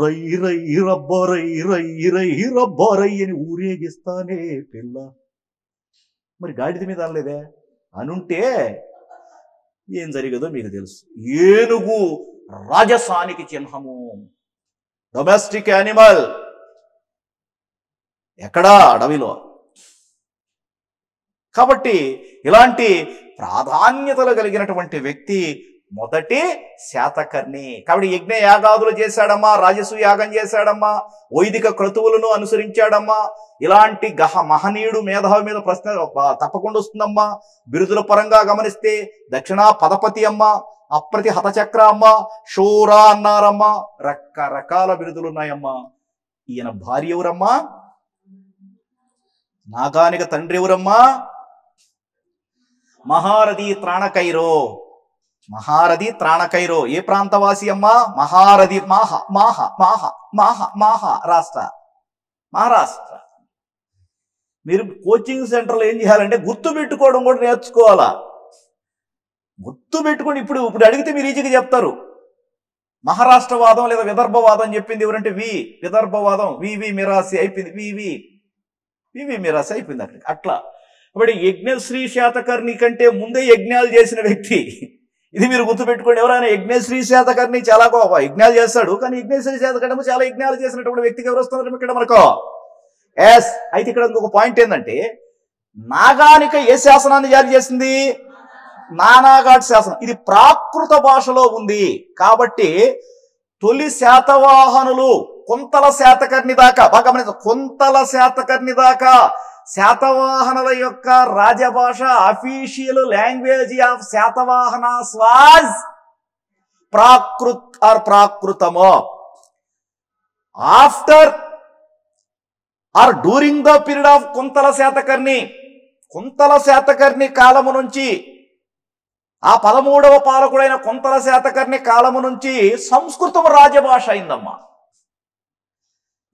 రై రై రబ్బరై రై రై రబ్బరై అని ఊరేగిస్తానే పిల్ల. మరి గాడిద మీద అనలేదే? అనుంటే ఏం జరిగదో మీకు తెలుసు. ఏనుగు రాజసానికి చిహ్నము, డొమెస్టిక్ యానిమల్. ఎక్కడా? అడవిలో. కాబట్టి ఇలాంటి ప్రాధాన్యతలు కలిగినటువంటి వ్యక్తి మొదటి శాతకర్ణి. కాబట్టి యజ్ఞ యాగాదులు చేశాడమ్మా, రాజసు యాగం చేశాడమ్మా, వైదిక క్రతువులను అనుసరించాడమ్మా. ఇలాంటి మహనీయుడు మేధావి మీద ప్రశ్న తప్పకుండా వస్తుందమ్మా. బిరుదుల పరంగా గమనిస్తే దక్షిణా పదపతి అమ్మ, అప్రతి హతచక్ర అమ్మ, షోరా అన్నారమ్మా, రకరకాల బిరుదులు ఉన్నాయమ్మా. ఈయన భార్య ఎవరమ్మా? నాగానిక తండ్రి ఎవరమ్మా? మహారథి త్రాణకైరో. మహారథి త్రాణకైరో ఏ ప్రాంతవాసి అమ్మా? మహారథి మహారాష్ట్ర. మహారాష్ట్ర. మీరు కోచింగ్ సెంటర్లో ఏం చేయాలంటే గుర్తు పెట్టుకోవడం కూడా నేర్చుకోవాలా. గుర్తు పెట్టుకోండి. ఇప్పుడు అడిగితే మీరు ఈజీగా చెప్తారు. మహారాష్ట్రవాదం లేదా విదర్భవాదం చెప్పింది ఎవరంటే విదర్భవాదం వివి మిరాసి అయిపోయింది. వివి మిరాసి అయిపోయింది అక్కడికి. అట్లా కాబట్టి యజ్ఞశ్రీ శాతకర్ణి కంటే ముందే యజ్ఞాలు చేసిన వ్యక్తి. ఇది మీరు గుర్తుపెట్టుకోండి. ఎవరైనా యజ్ఞశ్రీ శాతకర్ణి చాలా గొప్ప యజ్ఞాలు చేస్తాడు, కానీ యజ్ఞశ్రీ శాతకర్ణి చాలా యజ్ఞాలు చేసినటువంటి వ్యక్తికి ఎవరు వస్తున్నారు ఇక్కడ మనకు? ఎస్. అయితే ఇక్కడ ఇంకొక పాయింట్ ఏంటంటే, నాగానిక ఏ శాసనాన్ని జారీ చేసింది? నానాఘాట్ శాసనం. ఇది ప్రాకృత భాషలో ఉంది కాబట్టి తొలి శాతవాహనులు కొంతల శాతకర్ణి దాకా, బాగా గమనించండి, కొంతల శాతకర్ణి దాకా శాతవాహనుల యొక్క రాజభాష, official language of Satavahanas was Prakrit or ప్రాకృతము. Or during the period of Kuntala Satakarni కాలము నుంచి, ఆ 13వ పాలకుడైన కుంతల శాతకర్ణి కాలము నుంచి సంస్కృతం రాజభాష అయిందమ్మా.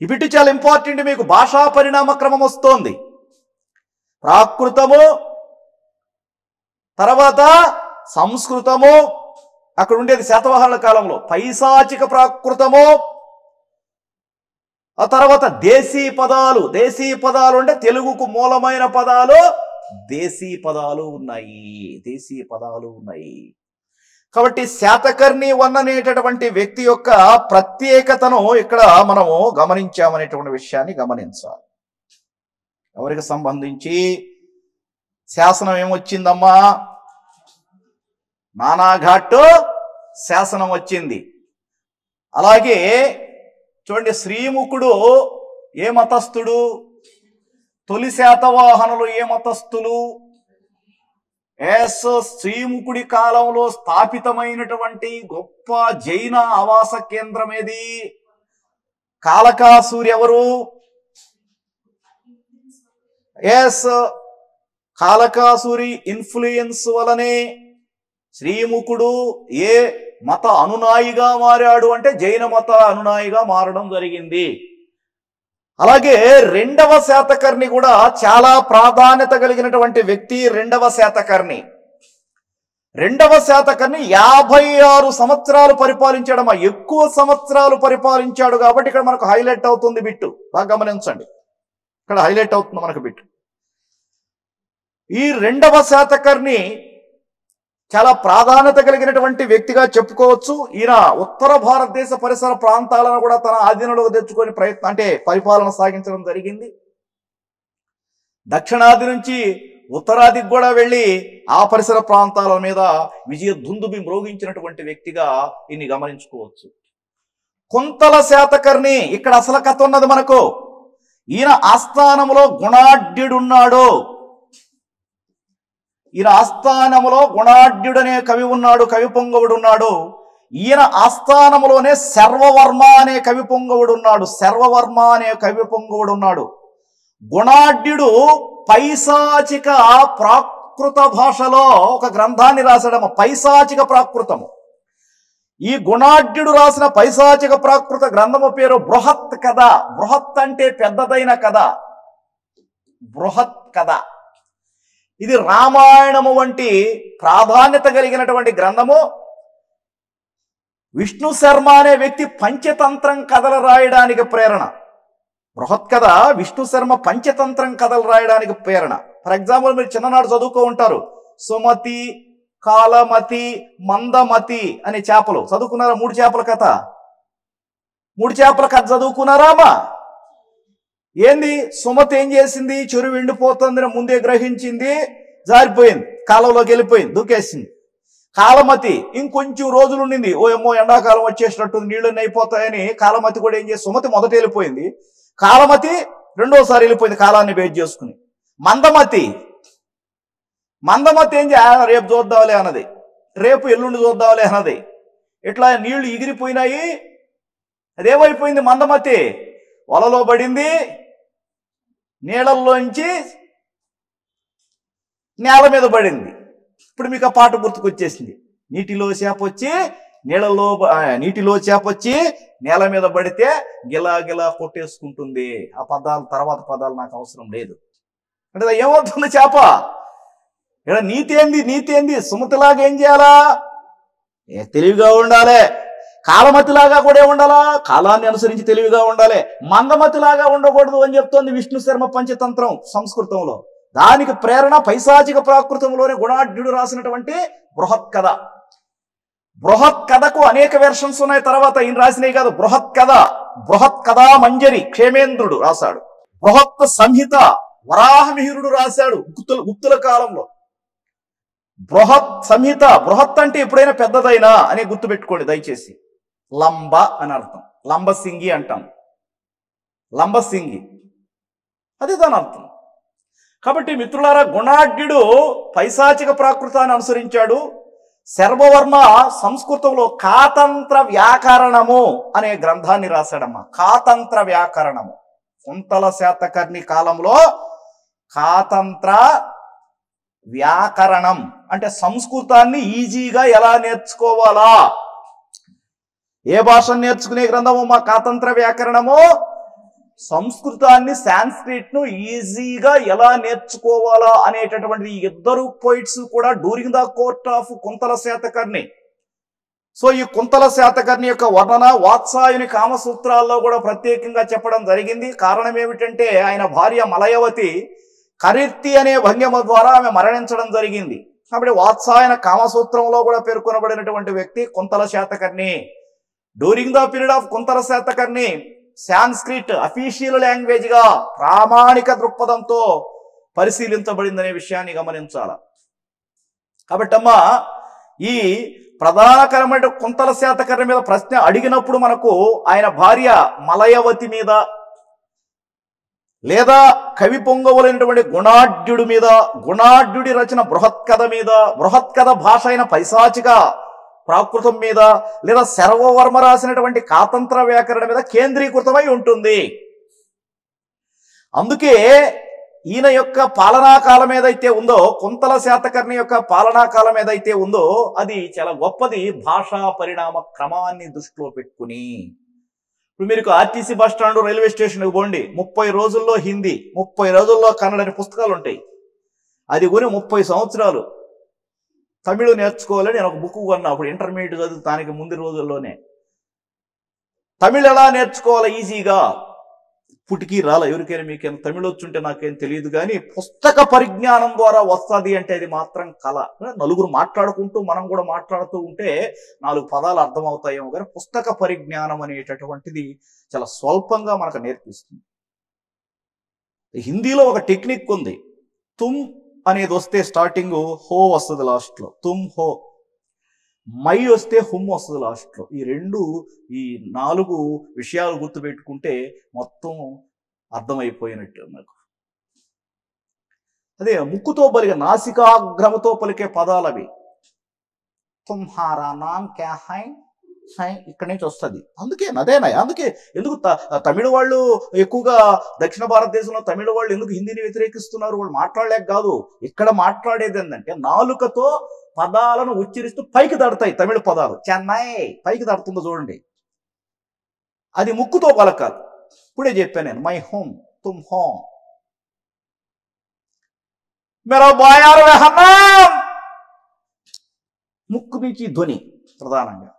ఇవిటి చాలా ఇంపార్టెంట్. మీకు భాషా పరిణామ క్రమం వస్తోంది. ప్రాకృతము, తర్వాత సంస్కృతము, అక్కడ ఉండేది శాతవాహనుల కాలంలో, పైశాచిక ప్రాకృతము, ఆ తర్వాత దేశీ పదాలు అంటే తెలుగుకు మూలమైన పదాలు, దేశీ పదాలు ఉన్నాయి. కాబట్టి శాతకర్ణి వన్ అనేటటువంటి వ్యక్తి యొక్క ప్రత్యేకతను ఇక్కడ మనము గమనించామనేటువంటి విషయాన్ని గమనించాలి. ఎవరికి సంబంధించి శాసనం ఏమొచ్చిందమ్మా? నానాఘాట్ శాసనం వచ్చింది. అలాగే చూడండి, శ్రీముఖుడు ఏ మతస్థుడు? తొలి శాతవాహనులు ఏ మతస్థులు? శ్రీముఖుడి కాలంలో స్థాపితమైనటువంటి గొప్ప జైన ఆవాస కేంద్రం ఏది? కాలకాసూరి ఎవరు? కాలకాసూరి ఇన్ఫ్లుయెన్స్ వలనే శ్రీముఖుడు ఏ మత అనునాయిగా మారాడు అంటే జైన మత అనునాయిగా మారడం జరిగింది. అలాగే 2వ శాతకర్ణి కూడా చాలా ప్రాధాన్యత కలిగినటువంటి వ్యక్తి. 2వ శాతకర్ణి 56 సంవత్సరాలు పరిపాలించాడమ్మా. ఎక్కువ సంవత్సరాలు పరిపాలించాడు కాబట్టి ఇక్కడ మనకు హైలైట్ అవుతుంది బిట్టు. బాగా గమనించండి, ఇక్కడ హైలైట్ అవుతుంది మనకు బిట్టు. ఈ 2వ శాతకర్ణి చాలా ప్రాధాన్యత కలిగినటువంటి వ్యక్తిగా చెప్పుకోవచ్చు. ఈయన ఉత్తర భారతదేశ పరిసర ప్రాంతాలను కూడా తన ఆధీనంలోకి తెచ్చుకొని పరిపాలన సాగించడం జరిగింది. దక్షిణాది నుంచి ఉత్తరాదికి కూడా వెళ్ళి ఆ పరిసర ప్రాంతాల మీద విజయ దుందుబి మ్రోగించినటువంటి వ్యక్తిగా ఈయన్ని గమనించుకోవచ్చు. కుంతల శాతకర్ణి, ఇక్కడ అసలు కథ ఉన్నది మనకు. ఈయన ఆస్థానంలో గుణాఢ్యుడున్నాడు. ఈయన ఆస్థానములో గుణాఢ్యుడనే కవి ఉన్నాడు, కవి పొంగవుడు ఉన్నాడు. ఈయన ఆస్థానములోనే శర్వవర్మ అనే కవి పొంగవుడు ఉన్నాడు. గుణాఢ్యుడు పైశాచిక ప్రాకృత భాషలో ఒక గ్రంథాన్ని రాశాడమ్మ, పైశాచిక ప్రాకృతము. ఈ గుణాఢ్యుడు రాసిన పైశాచిక ప్రాకృత గ్రంథము పేరు బృహత్ కథ. బృహత్ అంటే పెద్దదైన కథ, బృహత్ కథ. ఇది రామాయణము వంటి ప్రాధాన్యత కలిగినటువంటి గ్రంథము. విష్ణు శర్మ అనే వ్యక్తి పంచతంత్రం కథలు రాయడానికి ప్రేరణ. బృహత్ కథ విష్ణు శర్మ పంచతంత్రం కథలు రాయడానికి ప్రేరణ. ఫర్ ఎగ్జాంపుల్, మీరు చిన్ననాడు చదువుకో ఉంటారు. సుమతి, కాలమతి, మందమతి అనే చేపలు చదువుకున్నారా? 3 చేపల కథ, 3 చేపల కథ చదువుకున్నారా అమ్మా? ఏంది? సుమతి ఏం చేసింది? చెరువు ఎండిపోతుందని ముందే గ్రహించింది, జారిపోయింది, కాలంలోకి వెళ్ళిపోయింది, దూకేసింది. కాలమతి ఇంకొంచెం రోజులు ఉండింది. ఓ ఏమో ఎండాకాలం వచ్చేసినట్టు నీళ్ళని అయిపోతాయని కాలమతి కూడా ఏం చేసి, సుమతి మొదట వెళ్ళిపోయింది, కాలమతి రెండోసారి వెళ్ళిపోయింది కాలాన్ని బేట్ చేసుకుని. మందమతి ఏం రేపు చూద్దాంలే అన్నది, రేపు ఎల్లుండి చూద్దాంలే అన్నది. ఇట్లా నీళ్లు ఎగిరిపోయినాయి. అదేమైపోయింది? మందమతి వలలో పడింది, నీళ్ళల్లోంచి నేల మీద పడింది. ఇప్పుడు మీకు ఆ పాట గుర్తుకొచ్చేసింది. నీటిలో చేప వచ్చి నేల మీద పడితే గిలా గిలా కొట్టేసుకుంటుంది. ఆ తర్వాత పదాలు నాకు అవసరం లేదు అంటే ఏమవుతుంది? చేప ఇక్కడ నీతి ఏంది? సుమతిలాగా ఏం చేయాలా? తెలివిగా ఉండాలి. కాలమతిలాగా కూడా ఉండాలా? కాలాన్ని అనుసరించి తెలివిగా ఉండాలి. మందమతిలాగా ఉండకూడదు అని చెప్తోంది విష్ణు శర్మ పంచతంత్రం సంస్కృతంలో. దానికి ప్రేరణ పైశాచిక ప్రాకృతంలోనే గుణాఢ్యుడు రాసినటువంటి బృహత్ కథ. బృహత్ కథకు అనేక వెర్షన్స్ ఉన్నాయి. తర్వాత ఈయన రాసినవి కాదు. బృహత్ కథా మంజరి క్షేమేంద్రుడు రాశాడు. బృహత్ సంహిత వరాహమిహిరుడు రాశాడు గుప్తుల కాలంలో. బృహత్ సంహిత, బృహత్ అంటే ఎప్పుడైనా పెద్దదైనా అని గుర్తుపెట్టుకోండి దయచేసి. లంబ అని అర్థం, లంబసింగి అంటాం, లంబసింగి అది దాని అర్థం. కాబట్టి మిత్రులారా, గుణాఢ్యుడు పైశాచిక ప్రాకృతాన్ని అనుసరించాడు. శర్వవర్మ సంస్కృతంలో కాతంత్ర వ్యాకరణము అనే గ్రంథాన్ని రాశాడమ్మా. కాతంత్ర వ్యాకరణము కుంతల శాతకర్ణి కాలంలో కాతంత్ర వ్యాకరణం అంటే సంస్కృతాన్ని ఈజీగా ఎలా నేర్చుకోవాలా, ఏ భాషను నేర్చుకునే గ్రంథము మా కాతంత్ర వ్యాకరణము, సంస్కృతాన్ని సాంస్క్రిట్ ను ఈజీగా ఎలా నేర్చుకోవాలా అనేటటువంటి ఇద్దరు పోయిట్స్ కూడా during the court of Kuntala Satakarni. So ఈ కుంతల శాతకర్ణి యొక్క వర్ణన వాత్సాయుని కామసూత్రాల్లో కూడా ప్రత్యేకంగా చెప్పడం జరిగింది. కారణం ఏమిటంటే ఆయన భార్య మలయవతి కరిర్తి అనే భంగిమ ద్వారా ఆమె మరణించడం జరిగింది. కాబట్టి వాత్సాయన కామసూత్రంలో కూడా పేర్కొనబడినటువంటి వ్యక్తి Kuntala Satakarni. During the period of Kuntala Satakarni Sanskrit official language గా ప్రామాణిక దృక్పథంతో పరిశీలించబడిందనే విషయాన్ని గమనించాల. కాబట్టి అమ్మా ఈ ప్రధానకరమైన కుంతల శాతకర్ణి మీద ప్రశ్న అడిగినప్పుడు మనకు ఆయన భార్య మలయవతి మీద లేదా కవి పొంగవులైనటువంటి గుణాఢ్యుడి మీద, గుణాఢ్యుడి రచన బృహత్కథ మీద, బృహత్కథ భాష అయిన పైశాచిక ప్రాకృతం మీద, లేదా శర్వవర్మ రాసినటువంటి కాతంత్ర వ్యాకరణ మీద కేంద్రీకృతమై ఉంటుంది. అందుకే ఈయన యొక్క పాలనాకాలం ఏదైతే ఉందో, కుంతల శాతకర్ణి యొక్క పాలనాకాలం ఏదైతే ఉందో అది చాలా గొప్పది భాషా పరిణామ క్రమాన్ని దృష్టిలో పెట్టుకుని. ఇప్పుడు మీరు ఆర్టీసీ బస్ స్టాండ్ రైల్వే స్టేషన్కి పోండి, 30 రోజుల్లో హిందీ, 30 రోజుల్లో కన్నడ అనే పుస్తకాలు ఉంటాయి. అది కొని 30 సంవత్సరాలు తమిళ నేర్చుకోవాలని నేను ఒక బుక్ కొన్నా. అప్పుడు ఇంటర్మీడియట్ చదువుతానికి ముందు రోజుల్లోనే తమిళ ఎలా నేర్చుకోవాలి ఈజీగా పుటికి రాలా. ఎవరికైనా మీకేం తమిళ వచ్చుంటే నాకేం తెలియదు, కానీ పుస్తక పరిజ్ఞానం ద్వారా వస్తుంది అంటే అది మాత్రం కళ. నలుగురు మాట్లాడుకుంటూ మనం కూడా మాట్లాడుతూ ఉంటే 4 పదాలు అర్థమవుతాయేమో, కానీ పుస్తక పరిజ్ఞానం అనేటటువంటిది చాలా స్వల్పంగా మనకు నేర్పిస్తుంది. హిందీలో ఒక టెక్నిక్ ఉంది, తుమ్ అనేది వస్తే స్టార్టింగ్ హో వస్తుంది, లాస్ట్లో తుమ్ హో. మై వస్తే హుమ్ వస్తుంది లాస్ట్లో. ఈ 4 విషయాలు గుర్తుపెట్టుకుంటే మొత్తం అర్థమైపోయినట్టు నాకు. అదే ముక్కుతో పలికే, నాసికాగ్రముతో పలికే పదాలు అవి. తుమ్హారా నామ్ క్యా హై, హై ఇక్కడి నుంచి వస్తుంది. అందుకే ఎందుకు తమిళ వాళ్ళు ఎక్కువగా దక్షిణ భారతదేశంలో తమిళ వాళ్ళు ఎందుకు హిందీని వ్యతిరేకిస్తున్నారు? వాళ్ళు మాట్లాడలేక కాదు, ఇక్కడ మాట్లాడేది ఏంటంటే నాలుకతో పదాలను ఉచ్చరిస్తూ పైకి దాడుతాయి తమిళ పదాలు. చెన్నై పైకి దాడుతుందో చూడండి, అది ముక్కుతో పలకాలి. ఇప్పుడే చెప్పాను నేను, మై హోమ్ తుమ్ హోమ్, మేరా బాయార్ వెహనాం, ముక్కు నుంచి ధ్వని ప్రధానంగా.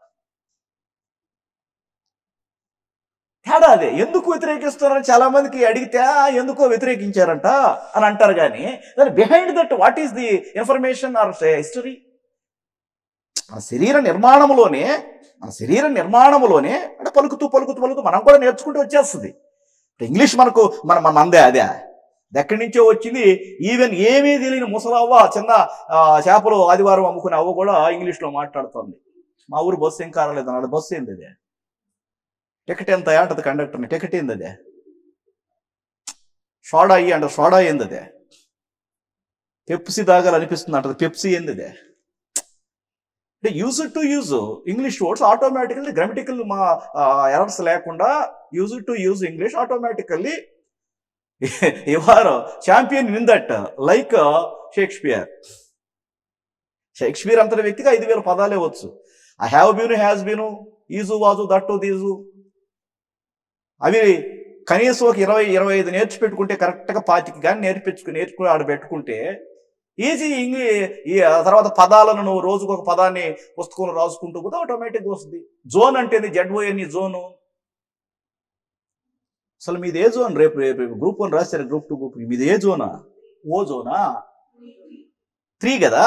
తేడా అదే. ఎందుకు వ్యతిరేకిస్తున్నారని చాలా మందికి అడిగితే ఎందుకో వ్యతిరేకించారంట అని అంటారు, కానీ దాని behind that what is the information are history? మన శరీర నిర్మాణంలోనే అంటే పలుకుతూ మనం కూడా నేర్చుకుంటూ వచ్చేస్తుంది. ఇంగ్లీష్ మందే అదే, ఎక్కడి నుంచో వచ్చింది. ఈవెన్ ఏమీ తెలియని ముసలవ్వ చిన్న చేపలు ఆదివారం అమ్ముకునే అవ్వ కూడా ఇంగ్లీష్లో మాట్లాడుతుంది. మా ఊరు బస్సు ఏం కారలేదు అన్నాడు. బస్సు ఏంది అదే, టికెట్ ఎంత అంటది కండక్టర్ని, టికెట్ ఏంది అదే, సోడా అయ్యి అంట, సోడా ఏంది అదే, పెప్సీ తాగాలనిపిస్తుంది అంటది, పెప్సీ ఏంది అదే. అంటే use to use English words automatically grammatical errors లేకుండా use to use English automatically ఎవరు champion in that like Shakespeare అంతటి వ్యక్తిగా 5000 పదాలే వచ్చు. I have been, has been, is, was, that, these, అవి కనీసం ఒక 20-25 నేర్చిపెట్టుకుంటే కరెక్ట్గా 25 కానీ నేర్చుకుని ఆడ పెట్టుకుంటే ఈజీ ఈ తర్వాత పదాలను నువ్వు రోజుకు ఒక పదాన్ని పుస్తకంలో రాసుకుంటూ పోతే ఆటోమేటిక్గా వస్తుంది. జోన్ అంటే ZON జోను. అసలు మీది ఏ జోన్? రేపు గ్రూప్ 1 రాశారు, గ్రూప్ 2, గ్రూప్ 3, మీది ఏ జోనా? ఓ జోనా? 3 కదా.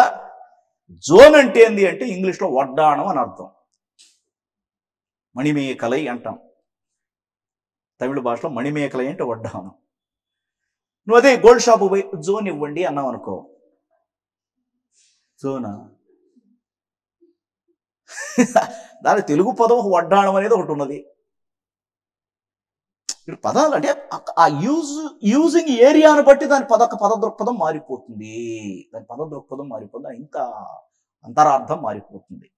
జోన్ అంటే ఏంది అంటే ఇంగ్లీష్లో వడ్డాణం అని అర్థం. మణిమేకలై అంటాం, తమిళ భాషలో మణిమేకలై అంటే వడ్డాణం. నువ్వు అదే గోల్డ్ షాపు పోయి జోన్ ఇవ్వండి అన్నావు అనుకో, జోనా? దాని తెలుగు పదం వడ్డాణం అనేది ఒకటి ఉన్నది. పదాలు అంటే ఆ యూజింగ్ ఏరియాను బట్టి దాని పద దృక్పథం మారిపోతుంది. ఇంత అంతరార్థం మారిపోతుంది.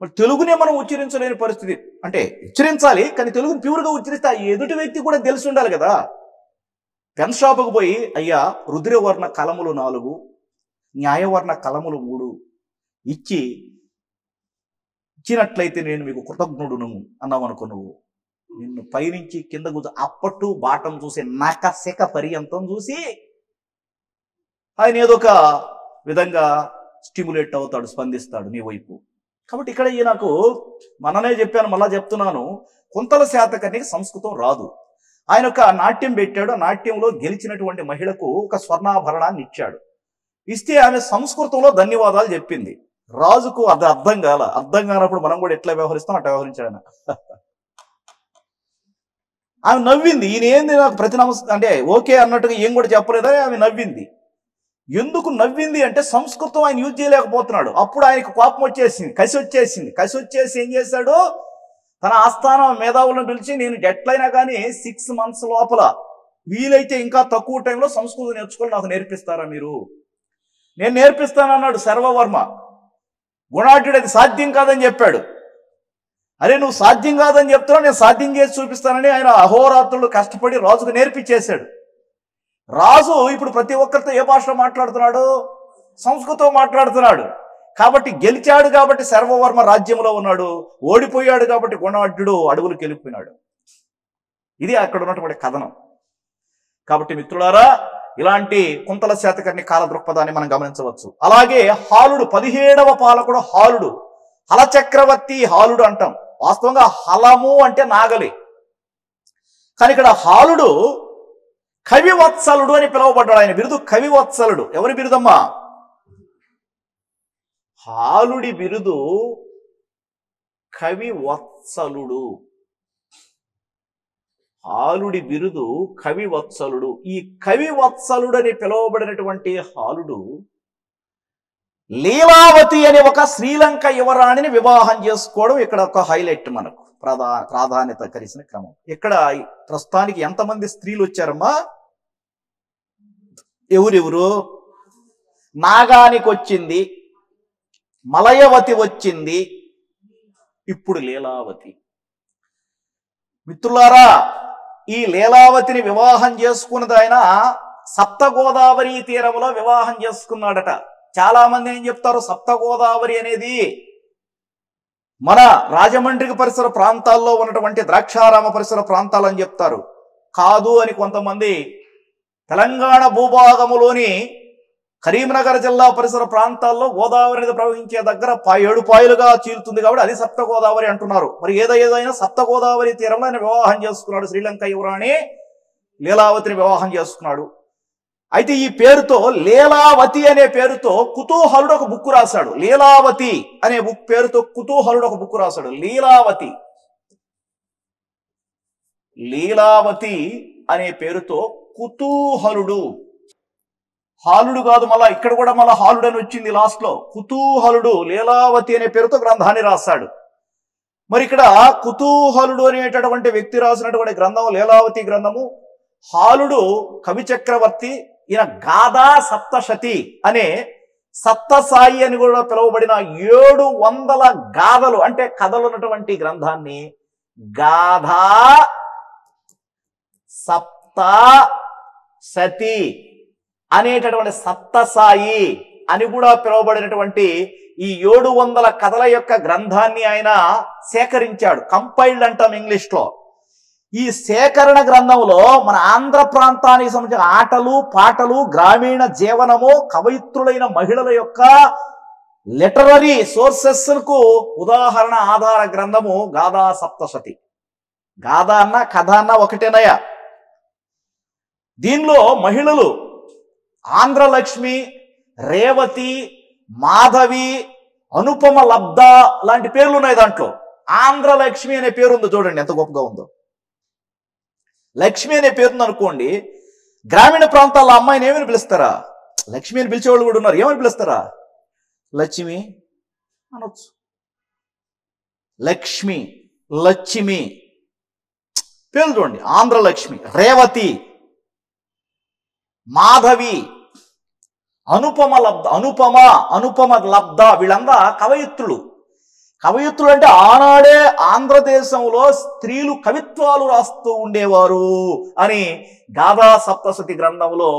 మరి తెలుగునే మనం ఉచ్చరించలేని పరిస్థితి. అంటే ఉచ్చరించాలి, కానీ తెలుగుని ప్యూర్గా ఉచ్చరిస్తే ఆ ఎదుటి వ్యక్తి కూడా తెలిసి ఉండాలి కదా. పెన్ షాపుకు పోయి, అయ్యా రుద్రవర్ణ కలములు 4, న్యాయవర్ణ కలములు 3 ఇచ్చినట్లయితే నేను మీకు కృతజ్ఞుడును అన్నావు అనుకో, నువ్వు నిన్ను పైనుంచి కింద కూర్చో అప్పట్టు బాటం చూసి నకశిక పర్యంతం చూసి ఆయన ఏదో ఒక విధంగా స్టిమ్యులేట్ అవుతాడు, స్పందిస్తాడు నీ వైపు. కాబట్టి ఇక్కడ నాకు మననే చెప్పాను, మళ్ళా చెప్తున్నాను, కుంతల శాతకర్ణికి సంస్కృతం రాదు. ఆయన ఒక నాట్యం పెట్టాడు. ఆ నాట్యంలో గెలిచినటువంటి మహిళకు ఒక స్వర్ణాభరణాన్ని ఇచ్చాడు. ఇస్తే ఆమె సంస్కృతంలో ధన్యవాదాలు చెప్పింది. రాజుకు అది అర్థం కానప్పుడు మనం కూడా ఎట్లా వ్యవహరిస్తాం అట్లా వ్యవహరించాడు. ఆమె నవ్వింది. ఈయన ఏంది నాకు ప్రతి అంటే ఓకే అన్నట్టుగా ఏం కూడా చెప్పలేదని ఆమె నవ్వింది. ఎందుకు నవ్వింది అంటే సంస్కృతం ఆయన యూజ్ చేయలేకపోతున్నాడు. అప్పుడు ఆయనకు కోపం వచ్చేసింది, కసి వచ్చేసి ఏం చేశాడు, తన ఆస్థానం మేధావులను పిలిచి, నేను ఎట్లయినా కానీ 6 months లోపల, వీలైతే ఇంకా తక్కువ టైంలో సంస్కృతం నేర్చుకొని నాకు నేర్పిస్తారా మీరు? నేను నేర్పిస్తానన్నాడు సర్వవర్మ. గుణాఢ్యుడు అది సాధ్యం కాదని చెప్పాడు. అరే నువ్వు సాధ్యం కాదని చెప్తున్నావు, నేను సాధ్యం చేసి చూపిస్తానని ఆయన అహోరాత్రులు కష్టపడి రాజుకు నేర్పించేశాడు. రాజు ఇప్పుడు ప్రతి ఒక్కరితో ఏ భాష మాట్లాడుతున్నాడు? సంస్కృతం మాట్లాడుతున్నాడు. కాబట్టి గెలిచాడు కాబట్టి సర్వవర్మ రాజ్యంలో ఉన్నాడు, ఓడిపోయాడు కాబట్టి గుణాఢ్యుడు అడవులకు వెళ్ళిపోయినాడు. ఇది అక్కడ ఉన్నటువంటి కథనం. కాబట్టి మిత్రులారా, ఇలాంటి కుంతల శాతకర్ణి కాల దృక్పథాన్ని మనం గమనించవచ్చు. అలాగే హాలుడు, 17వ పాలకుడు హాలుడు, హలచక్రవర్తి హాలుడు అంటాం. వాస్తవంగా హలము అంటే నాగలి, కానీ ఇక్కడ హాలుడు కవివత్సలుడు అని పిలువబడ్డాడు. ఆయన బిరుదు కవివత్సలుడు. ఎవరి బిరుదమ్మా? హాలుడి బిరుదు కవివత్సలుడు. హాలుడి బిరుదు కవివత్సలుడు. ఈ కవివత్సలుడు అని పిలువబడినటువంటి హాలుడు లీలావతి అనే ఒక శ్రీలంక యువరాణిని వివాహం చేసుకోవడం ఇక్కడ ఒక హైలైట్, మనకు ప్రాధాన్యత కలిసిన క్రమం. ఇక్కడ ప్రస్తుతానికి ఎంతమంది స్త్రీలు వచ్చారమ్మా? ఎవరెవరు? నాగానికి వచ్చింది, మలయవతి వచ్చింది, ఇప్పుడు లీలావతి. మిత్రులారా, ఈ లీలావతిని వివాహం చేసుకున్నది ఆయన సప్త గోదావరి తీరంలో వివాహం చేసుకున్నాడట. చాలా మంది ఏం చెప్తారు, సప్త గోదావరి అనేది మన రాజమండ్రికి పరిసర ప్రాంతాల్లో ఉన్నటువంటి ద్రాక్షారామ పరిసర ప్రాంతాలు అని చెప్తారు. కాదు అని కొంతమంది తెలంగాణ భూభాగములోని కరీంనగర్ జిల్లా పరిసర ప్రాంతాల్లో గోదావరి నది ప్రవహించే దగ్గర 7 పాయలుగా చీలుతుంది కాబట్టి అది సప్త గోదావరి అంటున్నారు. మరి ఏదైనా సప్త గోదావరి తీరంలో ఆయన వివాహం చేసుకున్నాడు. శ్రీలంక యువరాణి లీలావతిని వివాహం చేసుకున్నాడు. అయితే ఈ పేరుతో, లీలావతి అనే పేరుతో కుతూహలుడు ఒక బుక్ రాశాడు. లీలావతి అనే పేరుతో కుతూహలుడు ఒక బుక్ రాశాడు. లీలావతి అనే పేరుతో కుతూహలుడు, హాలుడు కాదు, మళ్ళా ఇక్కడ కూడా మళ్ళా హాలుడు అని వచ్చింది లాస్ట్ లో. కుతూహలుడు లీలావతి అనే పేరుతో గ్రంథాన్ని రాశాడు. మరి ఇక్కడ కుతూహలుడు అనేటటువంటి వ్యక్తి రాసినటువంటి గ్రంథం లీలావతి గ్రంథము. హాలుడు కవి చక్రవర్తి. ఈయన గాథా సప్తశతి అనే సప్తసాయి అని కూడా పిలువబడిన 700 గాథలు అంటే కథలు ఉన్నటువంటి గ్రంథాన్ని గాథా సప్తశతి అనేటటువంటి సప్తసాయి అని కూడా పిలువబడినటువంటి ఈ 700 కథల యొక్క గ్రంథాన్ని ఆయన సేకరించాడు. కంపైల్డ్ అంటాం ఇంగ్లీష్ లో. ఈ సేకరణ గ్రంథంలో మన ఆంధ్ర ప్రాంతానికి సంబంధించిన ఆటలు, పాటలు, గ్రామీణ జీవనము, కవయిత్రులైన మహిళల యొక్క లిటరరీ సోర్సెస్ కు ఉదాహరణ ఆధార గ్రంథము గాథా సప్తశతి. గాథ అన్న కథ అన్న ఒకటేనయ్యా. దీనిలో మహిళలు ఆంధ్రలక్ష్మి, రేవతి, మాధవి, అనుపమ లబ్ధ లాంటి పేర్లు ఉన్నాయి దాంట్లో. ఆంధ్రలక్ష్మి అనే పేరు ఉంది, చూడండి ఎంత గొప్పగా ఉందో. లక్ష్మి అనే పేరుంది అనుకోండి, గ్రామీణ ప్రాంతాల్లో అమ్మాయిని ఏమని పిలుస్తారా? లక్ష్మి అని పిలిచేవాళ్ళు కూడా ఉన్నారు. ఏమని పిలుస్తారా? లక్ష్మి అనొచ్చు. లక్ష్మి, లక్ష్మి పేర్లు చూడండి. ఆంధ్రలక్ష్మి, రేవతి, మాధవి, అనుపమ లబ్ధ, అనుపమ లబ్ధ, వీళ్ళంతా కవయిత్రులు. కవయిత్రులు అంటే ఆనాడే ఆంధ్రదేశంలో స్త్రీలు కవిత్వాలు రాస్తూ ఉండేవారు అని గాథా సప్తశతి గ్రంథంలో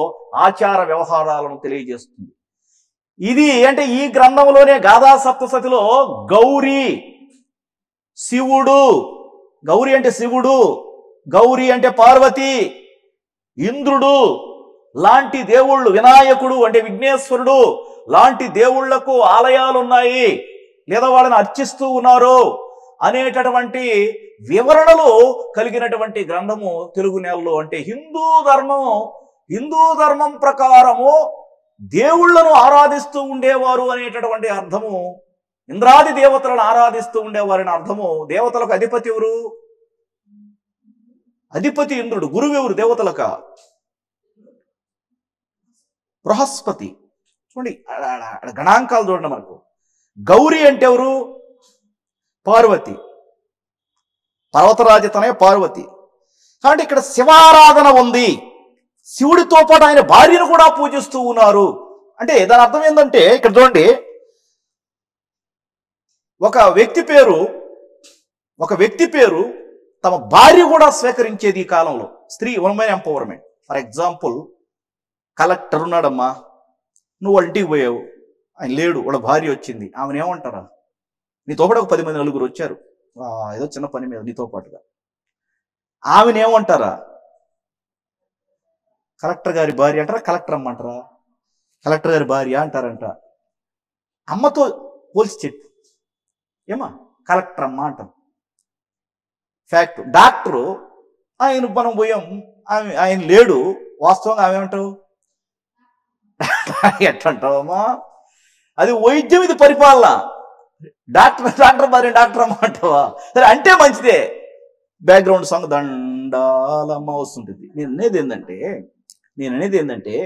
ఆచార వ్యవహారాలను తెలియజేస్తుంది. ఇది అంటే ఈ గ్రంథంలోనే గాథా సప్తశతిలో గౌరీ, శివుడు, గౌరీ అంటే శివుడు, గౌరీ అంటే పార్వతి, ఇంద్రుడు లాంటి దేవుళ్ళు, వినాయకుడు అంటే విఘ్నేశ్వరుడు లాంటి దేవుళ్లకు ఆలయాలు ఉన్నాయి లేదా వాళ్ళని అర్చిస్తూ ఉన్నారు అనేటటువంటి వివరణలు కలిగినటువంటి గ్రంథము తెలుగు నేలలో. అంటే హిందూ ధర్మం ప్రకారము దేవుళ్లను ఆరాధిస్తూ ఉండేవారు అనేటటువంటి అర్థము, ఇంద్రాది దేవతలను ఆరాధిస్తూ ఉండేవారని అర్థము. దేవతలకు అధిపతి ఎవరు? అధిపతి ఇంద్రుడు. గురువు ఎవరు దేవతలక? బృహస్పతి. చూడండి గణాంకాలు చూడండి మనకు. గౌరీ అంటే ఎవరు? పార్వతి, పర్వతరాజతనే పార్వతి. కాబట్టి ఇక్కడ శివారాధన ఉంది. శివుడితో పాటు ఆయన భార్యను కూడా పూజిస్తూ ఉన్నారు. అంటే దాని అర్థం ఏంటంటే ఇక్కడ చూడండి, ఒక వ్యక్తి పేరు తమ భార్య కూడా స్వీకరించేది ఈ కాలంలో. స్త్రీ women empowerment. For example, collector ఉన్నాడమ్మా, నువ్వు వాళ్ళ ఇంటికి పోయావు, ఆయన లేడు, వాళ్ళ భార్య వచ్చింది, ఆమెను ఏమంటారా? నీతో పాటు ఒక 10 మంది నలుగురు వచ్చారు ఏదో చిన్న పని మీద నీతో పాటుగా, ఆమెను ఏమంటారా? కలెక్టర్ గారి భార్య అంటారా, కలెక్టర్ అమ్మ అంటారా? కలెక్టర్ గారి భార్య అంటారంట. అమ్మతో పోల్చి చెప్పు ఏమా, కలెక్టర్ అమ్మ అంటాం. ఫ్యాక్ట్. డాక్టరు ఆయన మనం పోయాం, ఆయన లేడు, వాస్తవంగా ఆమె ఏమంటావు? ఎట్లంటావమ్మా? అది వైద్యం, ఇది పరిపాలన. డాక్టర్ భార్య డాక్టర్ అమ్మ అంటావా? సరే అంటే మంచిదే, బ్యాక్గ్రౌండ్ సాంగ్ దండాలమ్మ వస్తుంటుంది. నేను అనేది ఏంటంటే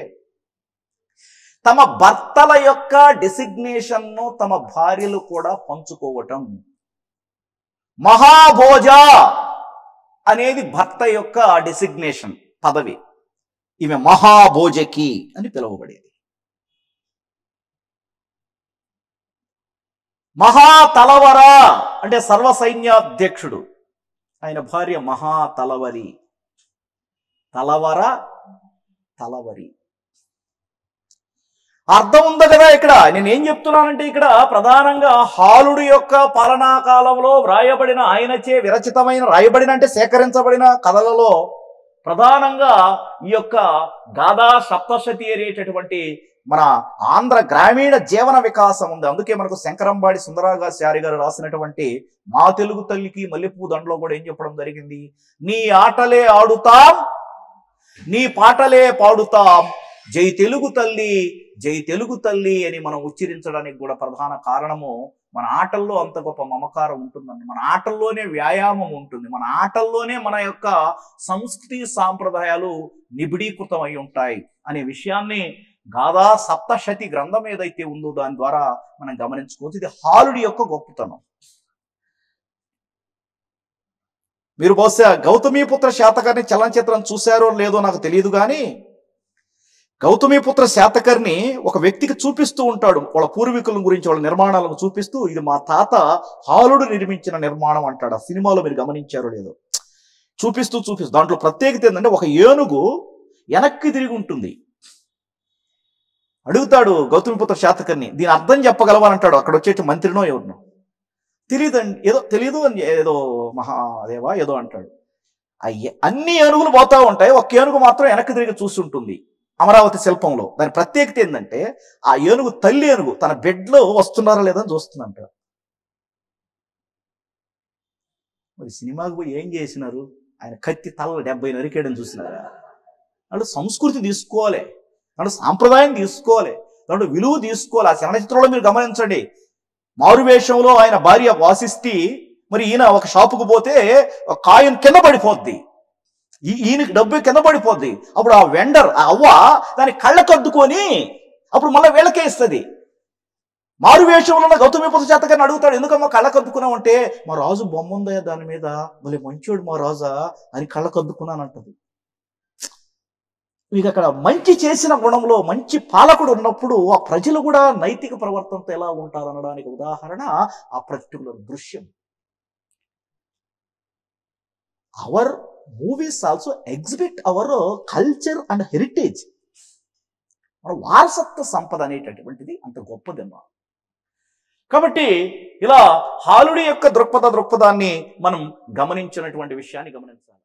తమ భర్తల యొక్క డెసిగ్నేషన్ను తమ భార్యలు కూడా పంచుకోవటం. మహాభోజ అనేది భర్త యొక్క డెసిగ్నేషన్, పదవి. ఈమె మహాభోజకి అని పిలువబడేది. మహాతలవర అంటే సర్వసైన్యాధ్యక్షుడు, ఆయన భార్య మహాతలవరి. తలవరి అర్థం ఉంది కదా. ఇక్కడ నేను ఏం చెప్తున్నానంటే, ఇక్కడ ప్రధానంగా హాలుడు యొక్క పాలనా కాలంలో వ్రాయబడిన, ఆయనచే విరచితమైన, రాయబడిన అంటే సేకరించబడిన కథలలో ప్రధానంగా ఈ యొక్క గాథా సప్తశతి అనేటటువంటి మన ఆంధ్ర గ్రామీణ జీవన వికాసం ఉంది. అందుకే మనకు శంకరంబాడి సుందరాచారి గారు రాసినటువంటి మా తెలుగు తల్లికి మల్లెపూ దండలో కూడా ఏం చెప్పడం జరిగింది? నీ ఆటలే ఆడుతాం, నీ పాటలే పాడుతాం, జై తెలుగు తల్లి, జై తెలుగు తల్లి అని మనం ఉచ్చరించడానికి కూడా ప్రధాన కారణము మన ఆటల్లో అంత గొప్ప మమకారం ఉంటుందండి. మన ఆటల్లోనే వ్యాయామం ఉంటుంది, మన ఆటల్లోనే మన యొక్క సంస్కృతి సాంప్రదాయాలు నిబిడీకృతం అయి ఉంటాయి అనే విషయాన్ని గాథా సప్తశతి గ్రంథం ఏదైతే ఉందో దాని ద్వారా మనం గమనించుకోవచ్చు. ఇది హాలుడి యొక్క గొప్పతనం. మీరు బహుశా గౌతమీపుత్ర శాతకర్ణి చలనచిత్రం చూశారో లేదో నాకు తెలియదు, కానీ గౌతమీపుత్ర శాతకర్ణి ఒక వ్యక్తికి చూపిస్తూ ఉంటాడు వాళ్ళ పూర్వీకుల గురించి, వాళ్ళ నిర్మాణాలను చూపిస్తూ, ఇది మా తాత హాలుడు నిర్మించిన నిర్మాణం అంటాడు. ఆ సినిమాలో మీరు గమనించారో లేదో, చూపిస్తూ దాంట్లో ప్రత్యేకత ఏంటంటే, ఒక ఏనుగు వెనక్కి తిరిగి ఉంటుంది. అడుగుతాడు గౌతమీపుత్ర శాతకర్ణి, దీని అర్థం చెప్పగలవని అక్కడ వచ్చేటి మంత్రినో ఎవరినో, తెలియదు అని ఏదో మహాదేవా ఏదో అంటాడు. అన్ని ఏనుగులు పోతా ఉంటాయి, ఒక్క ఏనుగు మాత్రం వెనక్కి తిరిగి చూస్తుంటుంది అమరావతి శిల్పంలో. దాని ప్రత్యేకత ఏంటంటే, ఆ ఏనుగు తల్లి ఏనుగు తన బెడ్లో వస్తున్నారా లేదా అని చూస్తుందంట. మరి సినిమాకి పోయి ఏం చేసినారు? ఆయన కత్తి తల 70 నరికేయడం చూసినారా? అంటే సంస్కృతి తీసుకోవాలి, దాంట్లో సాంప్రదాయం తీసుకోవాలి, దాంట్లో విలువ తీసుకోవాలి. ఆ చలనచిత్రంలో మీరు గమనించండి, మారువేషంలో ఆయన భార్య వాసిష్ఠి, మరి ఈయన ఒక షాపుకు పోతే ఒక కాయిన్ కింద పడిపోద్ది, ఈయనకి డబ్బు కింద పడిపోద్ది. అప్పుడు ఆ వెండర్, ఆ అవ్వ దాన్ని కళ్ళకు అద్దుకొని అప్పుడు మళ్ళీ వీళ్ళకే ఇస్తుంది. మారువేషంలో ఉన్న గౌతమీపుత్ర శాతకర్ణి అడుగుతాడు, ఎందుకమ్మా కళ్ళకు అద్దుకున్నావు అంటే, మా రాజు బొమ్మ ఉందా దాని మీద, మళ్ళీ మంచోడు మా రాజా అని కళ్ళకు అద్దుకున్నానంటది. మీకు అక్కడ మంచి చేసిన గుణంలో మంచి పాలకుడు ఉన్నప్పుడు ఆ ప్రజలు కూడా నైతిక ప్రవర్తనతో ఎలా ఉంటారు అనడానికి ఉదాహరణ ఆ పర్టికులర్ దృశ్యం. Our movies also exhibit our culture and heritage. మన వారసత్వ సంపద అనేటటువంటిది అంత గొప్పదమ్మా. కాబట్టి ఇలా హాలుడి యొక్క దృక్పథాన్ని మనం గమనించినటువంటి విషయాన్ని గమనించాలి.